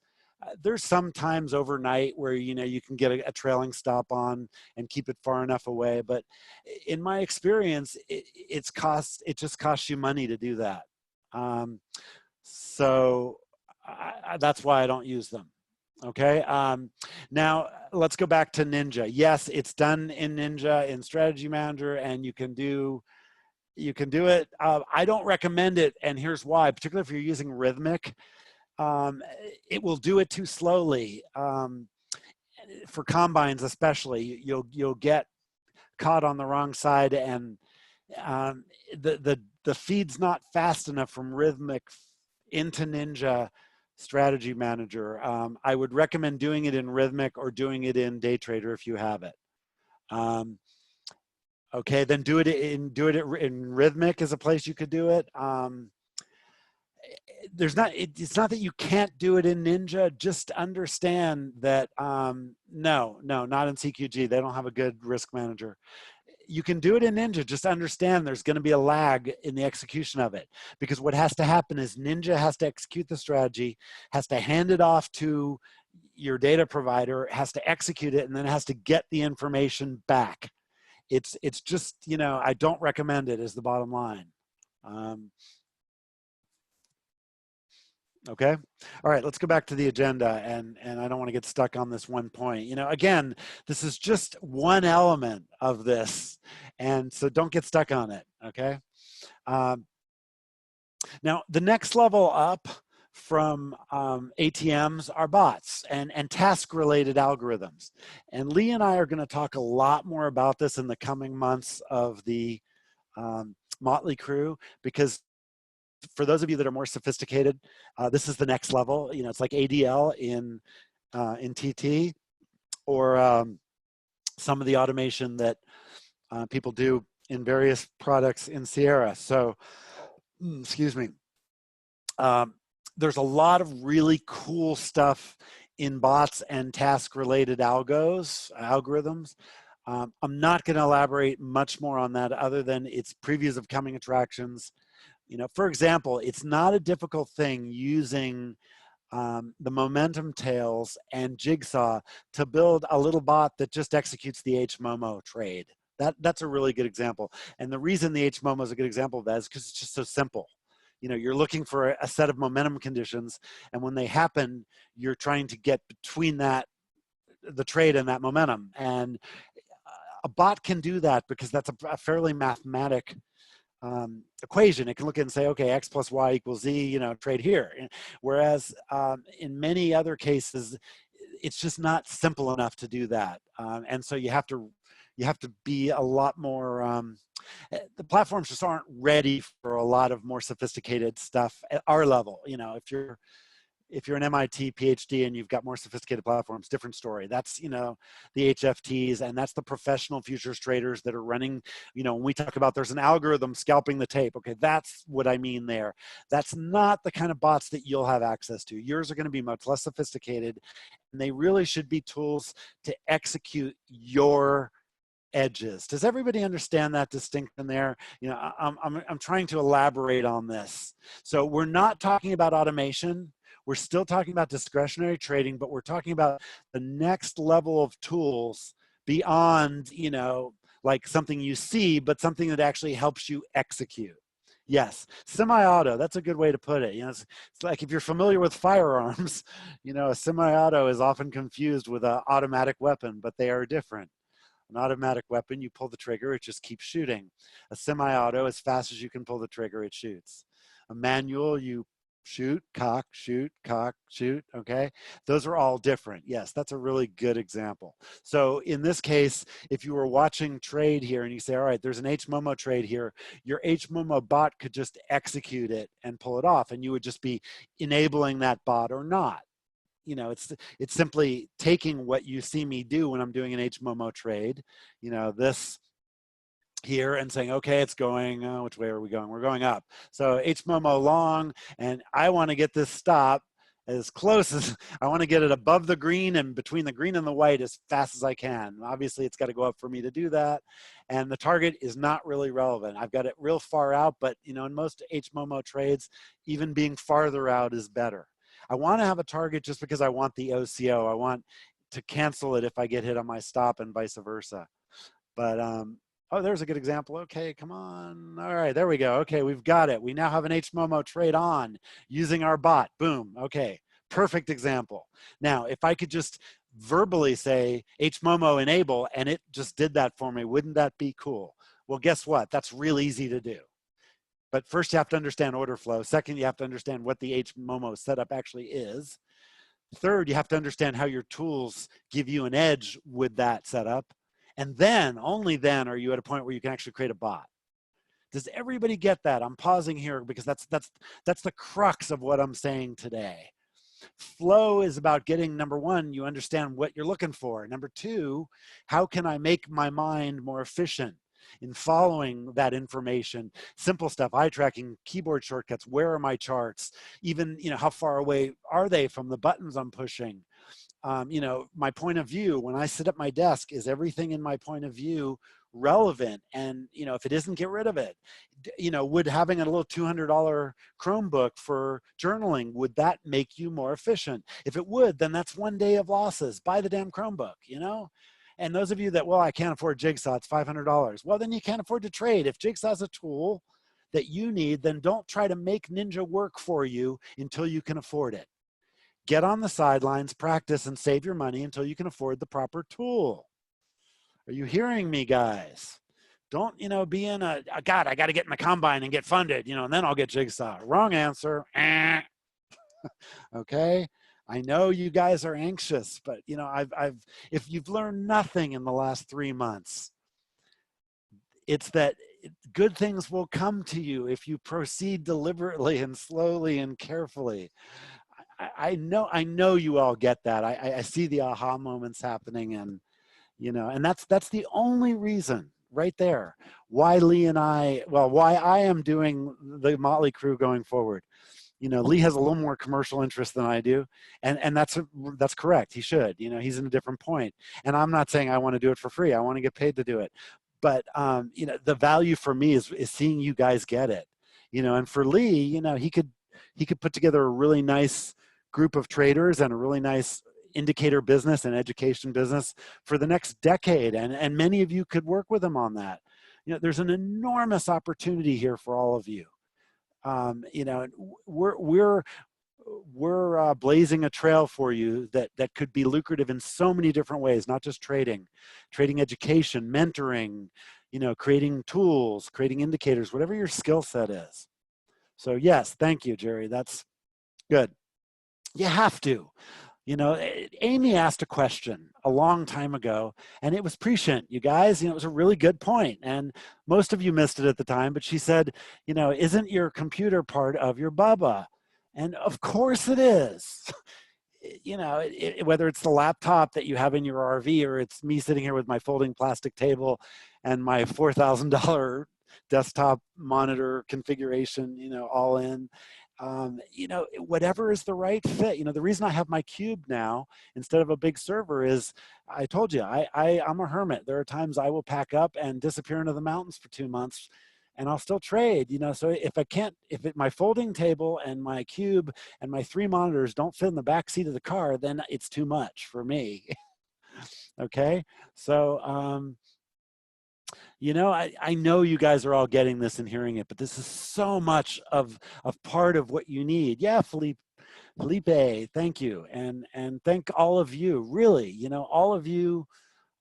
There's some times overnight where, you know, you can get a trailing stop on and keep it far enough away. But in my experience, it just costs you money to do that. So that's why I don't use them. Okay, now let's go back to Ninja. Yes, it's done in Ninja in Strategy Manager, and you can do it. I don't recommend it, and here's why. Particularly if you're using Rithmic, it will do it too slowly. For combines, especially, you'll get caught on the wrong side, and the feed's not fast enough from Rithmic into Ninja Strategy Manager. I would recommend doing it in Rithmic or doing it in DayTrader if you have it. Okay, then do it in Rithmic is a place you could do it. it's not that you can't do it in Ninja. Just understand that no, not in CQG. They don't have a good risk manager. You can do it in Ninja. Just understand there's going to be a lag in the execution of it, because what has to happen is Ninja has to execute the strategy, has to hand it off to your data provider, has to execute it, and then has to get the information back. It's just, I don't recommend it, is the bottom line. Okay. All right, let's go back to the agenda, and I don't want to get stuck on this one point. Again, this is just one element of this, and so don't get stuck on it. Okay. Now, the next level up from ATMs are bots and task-related algorithms. And Lee and I are going to talk a lot more about this in the coming months of the Motley Crew, because for those of you that are more sophisticated, this is the next level. It's like ADL in TT, or some of the automation that people do in various products in Sierra. So, excuse me. There's a lot of really cool stuff in bots and task-related algorithms. I'm not going to elaborate much more on that, other than it's previews of coming attractions. For example, it's not a difficult thing using the momentum tails and Jigsaw to build a little bot that just executes the HMOMO trade. That's a really good example. And the reason the HMOMO is a good example of that is because it's just so simple. You're looking for a set of momentum conditions, and when they happen, you're trying to get between the trade and that momentum. And a bot can do that because that's a fairly mathematic equation. It can look at and say, okay, X plus Y equals Z, trade here. Whereas in many other cases, it's just not simple enough to do that. And so you have to be a lot more, the platforms just aren't ready for a lot of more sophisticated stuff at our level. If you're an MIT PhD and you've got more sophisticated platforms, different story. That's, the HFTs, and that's the professional futures traders that are running, when we talk about there's an algorithm scalping the tape. Okay, that's what I mean there. That's not the kind of bots that you'll have access to. Yours are going to be much less sophisticated, and they really should be tools to execute your edges. Does everybody understand that distinction there? I'm trying to elaborate on this. So we're not talking about automation. We're still talking about discretionary trading, but we're talking about the next level of tools beyond, like something you see, but something that actually helps you execute. Yes, semi-auto, that's a good way to put it. It's like if you're familiar with firearms, a semi-auto is often confused with an automatic weapon, but they are different. An automatic weapon, you pull the trigger, it just keeps shooting. A semi-auto, as fast as you can pull the trigger, it shoots. A manual, you shoot, cock, shoot, okay? Those are all different. Yes, that's a really good example. So in this case, if you were watching trade here and you say, all right, there's an HMOMO trade here, your HMOMO bot could just execute it and pull it off, and you would just be enabling that bot or not. It's simply taking what you see me do when I'm doing an HMOMO trade, this here, and saying, okay, it's going, which way are we going? We're going up. So HMOMO long, and I want to get this stop as close as, I want to get it above the green and between the green and the white as fast as I can. Obviously, it's got to go up for me to do that. And the target is not really relevant. I've got it real far out, but in most HMOMO trades, even being farther out is better. I want to have a target just because I want the OCO. I want to cancel it if I get hit on my stop, and vice versa. But, oh, there's a good example. Okay, come on. All right, there we go. Okay, we've got it. We now have an HMOMO trade on using our bot. Boom. Okay, perfect example. Now, if I could just verbally say HMOMO enable and it just did that for me, wouldn't that be cool? Well, guess what? That's real easy to do. But first, you have to understand order flow. Second, you have to understand what the HMOMO setup actually is. Third, you have to understand how your tools give you an edge with that setup. And then, only then, are you at a point where you can actually create a bot. Does everybody get that? I'm pausing here because that's the crux of what I'm saying today. Flow is about getting, number one, you understand what you're looking for. Number two, how can I make my mind more efficient? in following that information. Simple stuff, eye tracking, keyboard shortcuts, where are my charts, even, you know, how far away are they from the buttons I'm pushing? You know, my point of view, when I sit at my desk, is everything in my point of view relevant? And, you know, if it isn't, get rid of it. You know, would having a little $200 Chromebook for journaling, would that make you more efficient? If it would, then that's 1 day of losses. Buy the damn Chromebook, you know? And those of you that, well, I can't afford Jigsaw, it's $500. Well, then you can't afford to trade. If Jigsaw's a tool that you need, then don't try to make Ninja work for you until you can afford it. Get on the sidelines, practice, and save your money until you can afford the proper tool. Are you hearing me, guys? Don't, you know, be in a, God, I got to get in the combine and get funded, you know, and then I'll get Jigsaw. Wrong answer. Okay. I know you guys are anxious, but, you know, if you've learned nothing in the last 3 months, it's that good things will come to you if you proceed deliberately and slowly and carefully. I know you all get that. I see the aha moments happening, and, you know, and that's the only reason right there why Lee and I, well, why I am doing the Motley Crew going forward. You know, Lee has a little more commercial interest than I do, and that's correct. He should. You know, he's in a different point. And I'm not saying I want to do it for free. I want to get paid to do it. But you know, the value for me is seeing you guys get it. You know, and for Lee, you know, he could put together a really nice group of traders and a really nice indicator business and education business for the next decade. And many of you could work with him on that. You know, there's an enormous opportunity here for all of you. You know, we're blazing a trail for you that could be lucrative in so many different ways, not just trading education, mentoring, you know, creating tools, creating indicators, whatever your skill set is. So yes, thank you, Jerry. That's good. You have to. You know, Amy asked a question a long time ago, and it was prescient, you guys. You know, it was a really good point, and most of you missed it at the time, but she said, you know, isn't your computer part of your Bubba? And of course it is. You know, whether it's the laptop that you have in your RV, or it's me sitting here with my folding plastic table and my $4,000 desktop monitor configuration, you know, all in. You know, whatever is the right fit. You know, the reason I have my cube now instead of a big server is, I told you, I'm a hermit. There are times I will pack up and disappear into the mountains for 2 months, and I'll still trade. You know, so if my folding table and my cube and my 3 monitors don't fit in the back seat of the car, then it's too much for me. Okay, so you know, I know you guys are all getting this and hearing it, but this is so much of part of what you need. Yeah, Felipe, thank you. And thank all of you, really. You know, all of you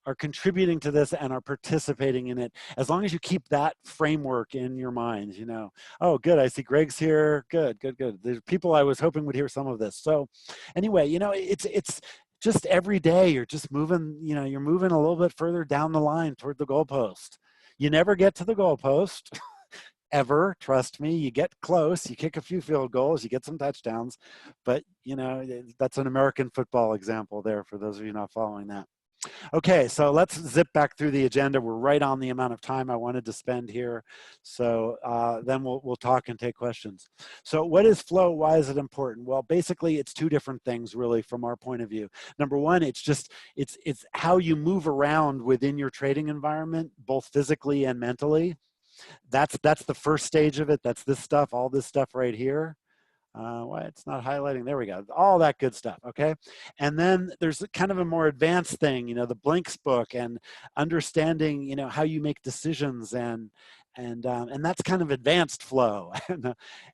are contributing to this and are participating in it, as long as you keep that framework in your minds, you know. Oh, good, I see Greg's here. Good. There's people I was hoping would hear some of this. So anyway, you know, it's just every day you're just moving, you know, you're moving a little bit further down the line toward the goalpost. You never get to the goalpost ever, trust me. You get close, you kick a few field goals, you get some touchdowns, but you know, that's an American football example there for those of you not following that. Okay, so let's zip back through the agenda. We're right on the amount of time I wanted to spend here. So then we'll talk and take questions. So what is flow? Why is it important? Well, basically it's 2 different things really from our point of view. Number one, it's how you move around within your trading environment, both physically and mentally. That's the first stage of it. That's this stuff, all this stuff right here. Why it's not highlighting? There we go. All that good stuff. Okay. And then there's kind of a more advanced thing, you know, the Blinks book and understanding, you know, how you make decisions and that's kind of advanced flow.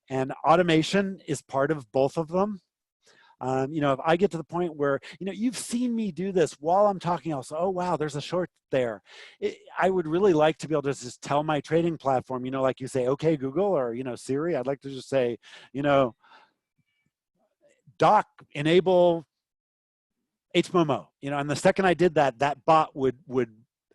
And automation is part of both of them. You know, if I get to the point where, you know, you've seen me do this while I'm talking, I'll say, oh, wow, there's a short there. I would really like to be able to just tell my trading platform, you know, like you say, okay, Google, or, you know, Siri, I'd like to just say, you know, Doc, enable HMOMO, you know, and the second I did that, that bot would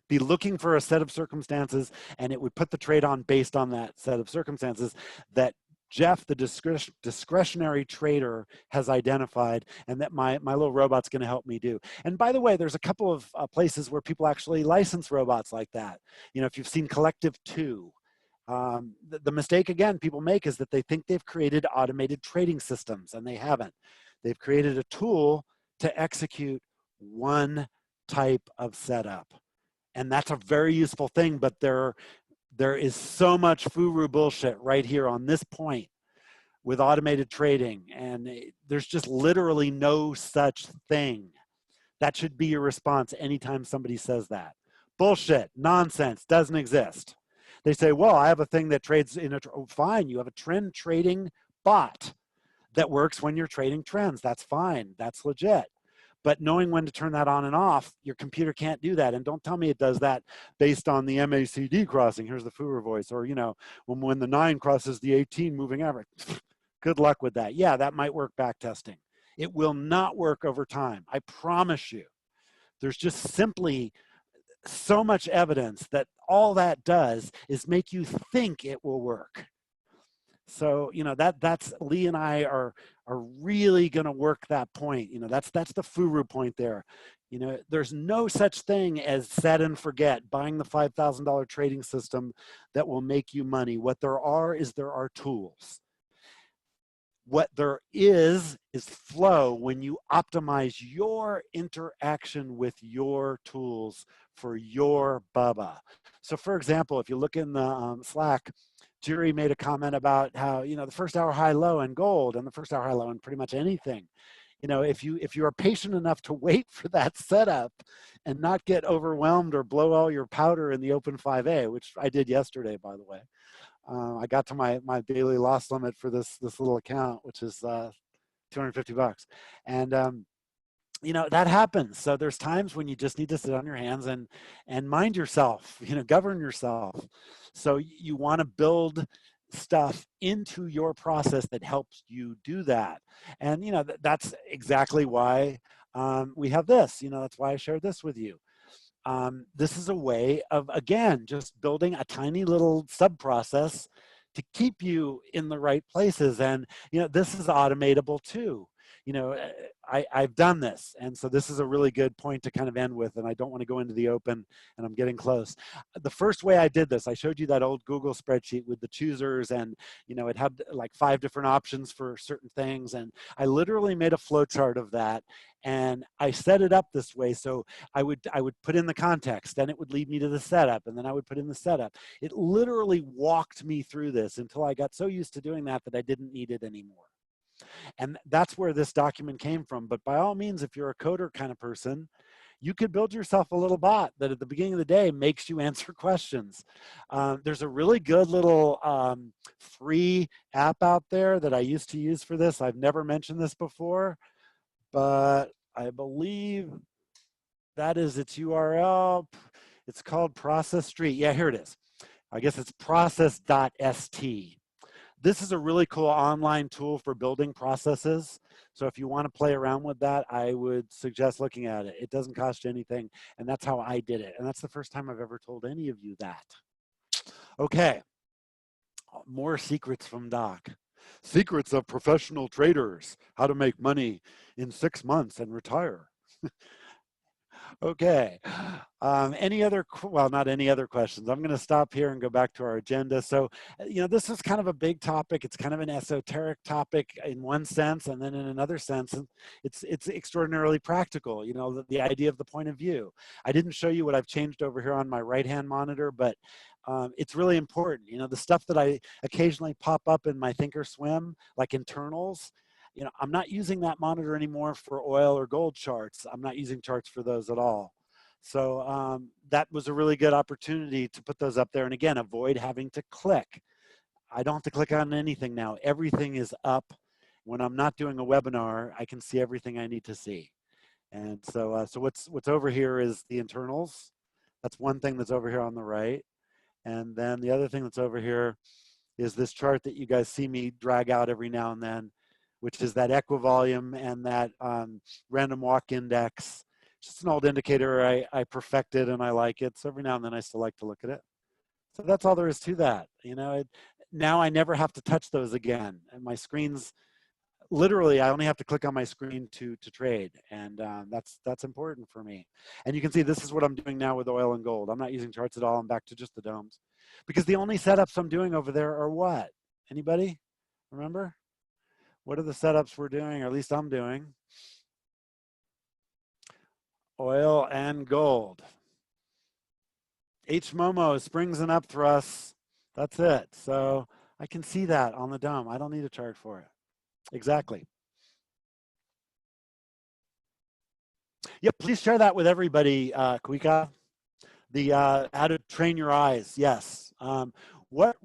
be looking for a set of circumstances, and it would put the trade on based on that set of circumstances that Jeff, the discretionary trader, has identified, and that my little robot's going to help me do. And by the way, there's a couple of places where people actually license robots like that. You know, if you've seen Collective 2, the mistake, again, people make is that they think they've created automated trading systems, and they haven't. They've created a tool to execute one type of setup. And that's a very useful thing, but there is so much Furu bullshit right here on this point with automated trading, and there's just literally no such thing. That should be your response anytime somebody says that. Bullshit, nonsense, doesn't exist. They say, well, I have a thing that trades in fine, you have a trend trading bot that works when you're trading trends. That's fine, that's legit. But knowing when to turn that on and off, your computer can't do that. And don't tell me it does that based on the MACD crossing. Here's the Furu voice. Or, you know, when the 9 crosses the 18 moving average. Good luck with that. Yeah, that might work back testing. It will not work over time. I promise you. There's just simply so much evidence that all that does is make you think it will work. So, you know, that's Lee and I are really going to work that point. You know, that's the Furu point there. You know, there's no such thing as set and forget, buying the $5,000 trading system that will make you money. What there are tools. What there is flow when you optimize your interaction with your tools for your Bubba. So for example, if you look in the Slack, Jerry made a comment about how, you know, the first hour high low in gold and the first hour high low in pretty much anything. You know, if you are patient enough to wait for that setup and not get overwhelmed or blow all your powder in the open 5A, which I did yesterday, by the way. I got to my daily loss limit for this little account, which is $250. And you know, that happens. So there's times when you just need to sit on your hands and mind yourself, you know, govern yourself. So you want to build stuff into your process that helps you do that. And, you know, that's exactly why we have this, you know, that's why I shared this with you. This is a way of, again, just building a tiny little sub-process to keep you in the right places. And, you know, this is automatable too. You know, I've done this. And so this is a really good point to kind of end with, and I don't want to go into the open, and I'm getting close. The first way I did this, I showed you that old Google spreadsheet with the choosers, and, you know, it had like 5 different options for certain things. And I literally made a flow chart of that. And I set it up this way. So I would put in the context, then it would lead me to the setup, and then I would put in the setup. It literally walked me through this until I got so used to doing that I didn't need it anymore. And that's where this document came from. But by all means, if you're a coder kind of person, you could build yourself a little bot that at the beginning of the day makes you answer questions. There's a really good little free app out there that I used to use for this. I've never mentioned this before, but I believe that is its URL. It's called Process Street. Yeah, here it is. I guess it's process.st. This is a really cool online tool for building processes. So if you want to play around with that, I would suggest looking at it. It doesn't cost you anything, and that's how I did it. And that's the first time I've ever told any of you that. Okay, more secrets from Doc. Secrets of professional traders, how to make money in 6 months and retire. Okay. Any other, well, not any other questions. I'm going to stop here and go back to our agenda. So, you know, this is kind of a big topic. It's kind of an esoteric topic in one sense, and then in another sense, it's extraordinarily practical, you know, the idea of the point of view. I didn't show you what I've changed over here on my right-hand monitor, but it's really important. You know, the stuff that I occasionally pop up in my Thinkorswim, like internals, you know, I'm not using that monitor anymore for oil or gold charts. I'm not using charts for those at all. So that was a really good opportunity to put those up there. And again, avoid having to click. I don't have to click on anything now. Everything is up. When I'm not doing a webinar, I can see everything I need to see. And so, so what's over here is the internals. That's one thing that's over here on the right. And then the other thing that's over here is this chart that you guys see me drag out every now and then, which is that equivolume and that random walk index. Just an old indicator I perfected and I like it. So every now and then I still like to look at it. So that's all there is to that. You know, now I never have to touch those again. And my screen's literally, I only have to click on my screen to trade. And that's important for me. And you can see this is what I'm doing now with oil and gold. I'm not using charts at all. I'm back to just the domes. Because the only setups I'm doing over there are what? Anybody remember? What are the setups we're doing, or at least I'm doing? Oil and gold. HMOMO, springs and up thrusts. That's it. So I can see that on the dome. I don't need a chart for it. Exactly. Yep, please share that with everybody, Kuika. The how to train your eyes. Yes. What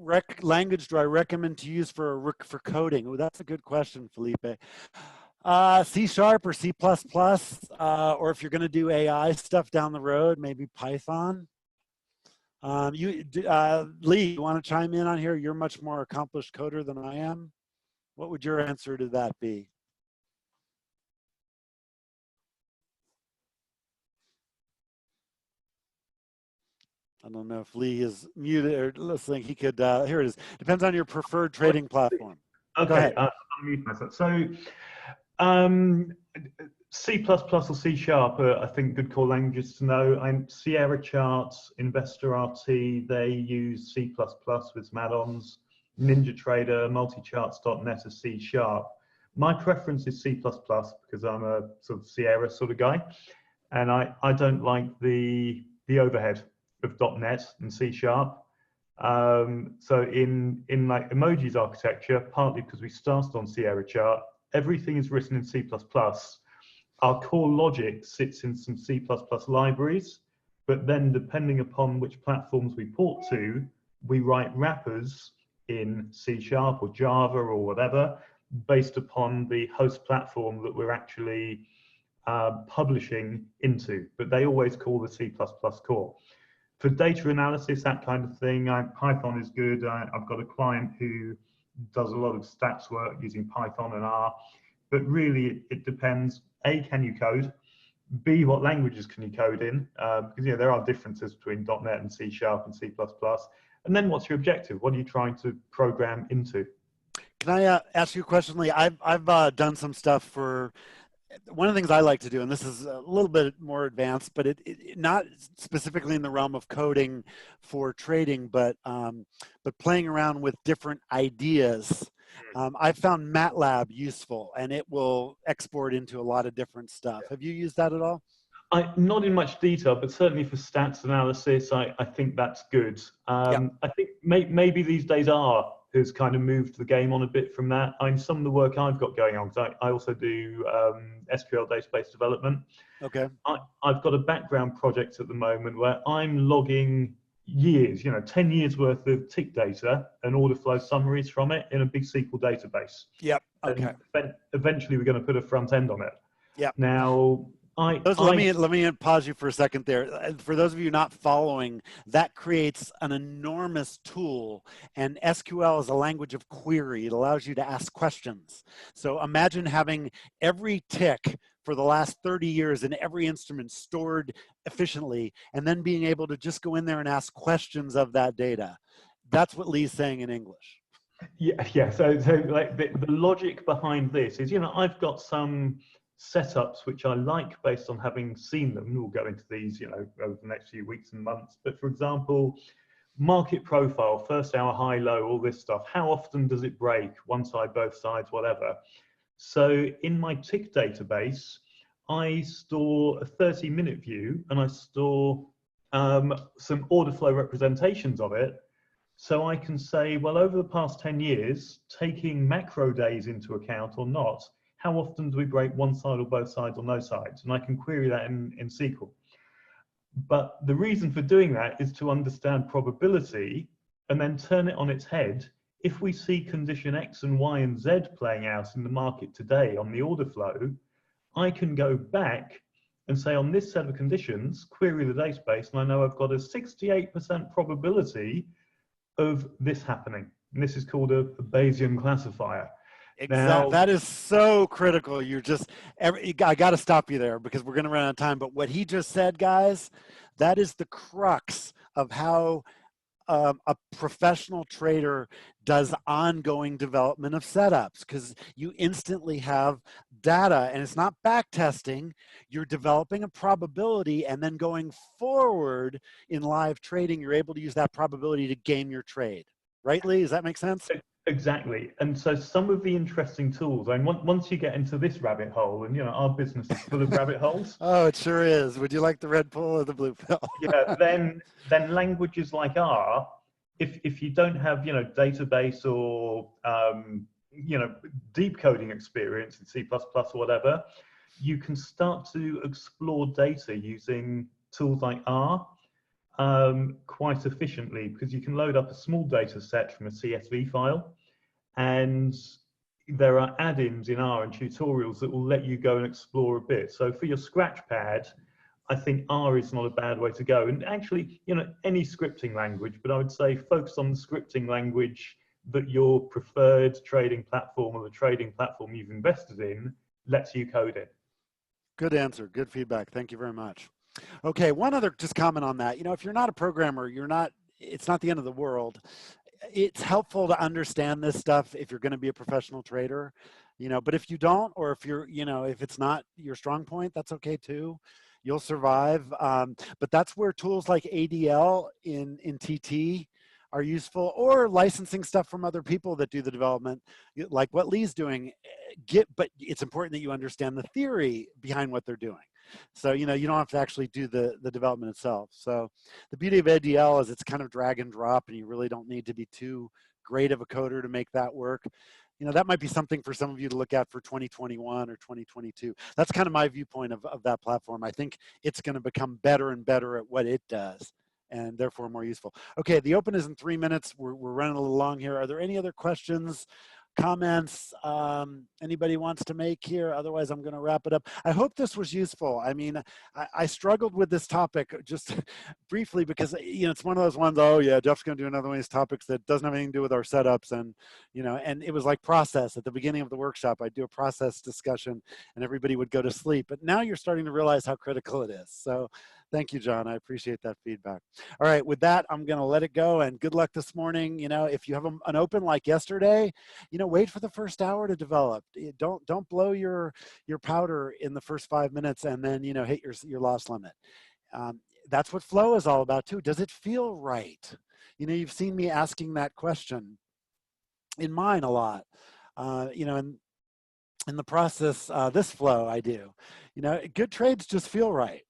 language do I recommend to use for coding? Oh, that's a good question, Felipe. C# or C++, or if you're going to do AI stuff down the road, maybe Python. Lee, you want to chime in on here? You're much more accomplished coder than I am. What would your answer to that be? I don't know if Lee is muted or listening. He could, here it is. Depends on your preferred trading platform. Okay, I'll mute myself. So C++ or C# are, I think, good core languages to know. Sierra Charts, InvestorRT, they use C++ with some add-ons. NinjaTrader, Multicharts.net are C#. My preference is C++ because I'm a sort of Sierra sort of guy. And I don't like the overhead of .NET and C#. So in like Emoji's architecture, partly because we started on Sierra Chart, everything is written in C++. Our core logic sits in some C++ libraries, but then depending upon which platforms we port to, we write wrappers in C# or Java or whatever, based upon the host platform that we're actually publishing into, but they always call the C++ core. For data analysis, that kind of thing, Python is good. I've got a client who does a lot of stats work using Python and R, but really it depends. A, can you code? B, what languages can you code in? Because there are differences between .NET and C# and C++. And then what's your objective? What are you trying to program into? Can I ask you a question, Lee? I've done some stuff for, one of the things I like to do, and this is a little bit more advanced, but it not specifically in the realm of coding for trading, but playing around with different ideas. I've found MATLAB useful, and it will export into a lot of different stuff. Have you used that at all? Not in much detail, but certainly for stats analysis, I think that's good. I think maybe these days R has kind of moved the game on a bit from that. Some of the work I've got going on, because I also do SQL database development. Okay. I've got a background project at the moment where I'm logging years, 10 years worth of tick data and order flow summaries from it in a big SQL database. Yep. Okay. And eventually we're going to put a front end on it. Yeah. Now, let me pause you for a second there. For those of you not following, that creates an enormous tool, and SQL is a language of query. It allows you to ask questions. So imagine having every tick for the last 30 years in every instrument stored efficiently, and then being able to just go in there and ask questions of that data. That's what Lee's saying in English. Yeah. So like the logic behind this is, I've got some setups which I like based on having seen them. We'll go into these, over the next few weeks and months. But for example, market profile, first hour, high, low, all this stuff. How often does it break? One side, both sides, whatever. So in my tick database, I store a 30-minute view and I store some order flow representations of it. So I can say, well, over the past 10 years, taking macro days into account or not, how often do we break one side or both sides or no sides? And I can query that in SQL. But the reason for doing that is to understand probability and then turn it on its head. If we see condition X and Y and Z playing out in the market today on the order flow, I can go back and say on this set of conditions, query the database, and I know I've got a 68% probability of this happening. And this is called a Bayesian classifier. Exactly. That is so critical. I got to stop you there because we're going to run out of time. But what he just said, guys, that is the crux of how a professional trader does ongoing development of setups, because you instantly have data and it's not back testing. You're developing a probability, and then going forward in live trading, you're able to use that probability to game your trade. Right, Lee? Does that make sense? Exactly. And so some of the interesting tools, and once you get into this rabbit hole, and our business is full of rabbit holes. Oh, it sure is. Would you like the red pill or the blue pill? Yeah, then languages like R, if you don't have database or deep coding experience in C++ or whatever, you can start to explore data using tools like R quite efficiently, because you can load up a small data set from a CSV file, and there are add-ins in R and tutorials that will let you go and explore a bit. So for your Scratchpad, I think R is not a bad way to go. And actually, any scripting language, but I would say focus on the scripting language that your preferred trading platform or the trading platform you've invested in lets you code it. Good answer. Good feedback. Thank you very much. Okay, one other just comment on that. If you're not a programmer, it's not the end of the world. It's helpful to understand this stuff if you're going to be a professional trader, but if you don't, or if if it's not your strong point, that's okay too. You'll survive. But that's where tools like ADL in TT are useful, or licensing stuff from other people that do the development, like what Lee's doing. But it's important that you understand the theory behind what they're doing. So, you don't have to actually do the development itself. So the beauty of ADL is it's kind of drag and drop, and you really don't need to be too great of a coder to make that work. That might be something for some of you to look at for 2021 or 2022. That's kind of my viewpoint of that platform. I think it's going to become better and better at what it does, and therefore more useful. Okay, the open is in 3 minutes. We're running a little long here. Are there any other questions, comments anybody wants to make here? Otherwise, I'm going to wrap it up. I hope this was useful. I mean, I struggled with this topic just briefly because, it's one of those ones, oh yeah, Jeff's going to do another one of these topics that doesn't have anything to do with our setups. And, and it was like process. At the beginning of the workshop, I'd do a process discussion and everybody would go to sleep. But now you're starting to realize how critical it is. So thank you, John. I appreciate that feedback. All right, with that, I'm going to let it go, and good luck this morning. If you have an open like yesterday, wait for the first hour to develop. Don't blow your powder in the first 5 minutes and then, hit your loss limit. That's what flow is all about too. Does it feel right? You've seen me asking that question in mine a lot, in the process, this flow I do, good trades just feel right.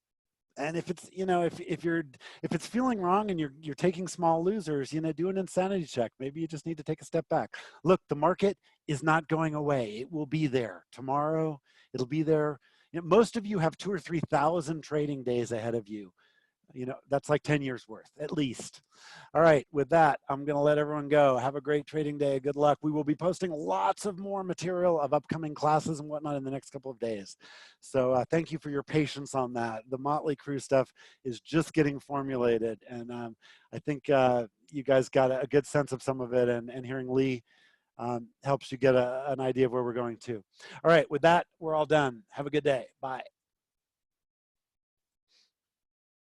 And if it's, if it's feeling wrong and you're taking small losers, do an insanity check. Maybe you just need to take a step back. Look, the market is not going away. It will be there tomorrow. It'll be there. Most of you have 2,000 or 3,000 trading days ahead of you. That's like 10 years worth at least. All right, with that, I'm going to let everyone go. Have a great trading day. Good luck. We will be posting lots of more material of upcoming classes and whatnot in the next couple of days. So thank you for your patience on that. The Motley Crew stuff is just getting formulated, and I think you guys got a good sense of some of it, and hearing Lee helps you get an idea of where we're going to. All right, with that, we're all done. Have a good day. Bye.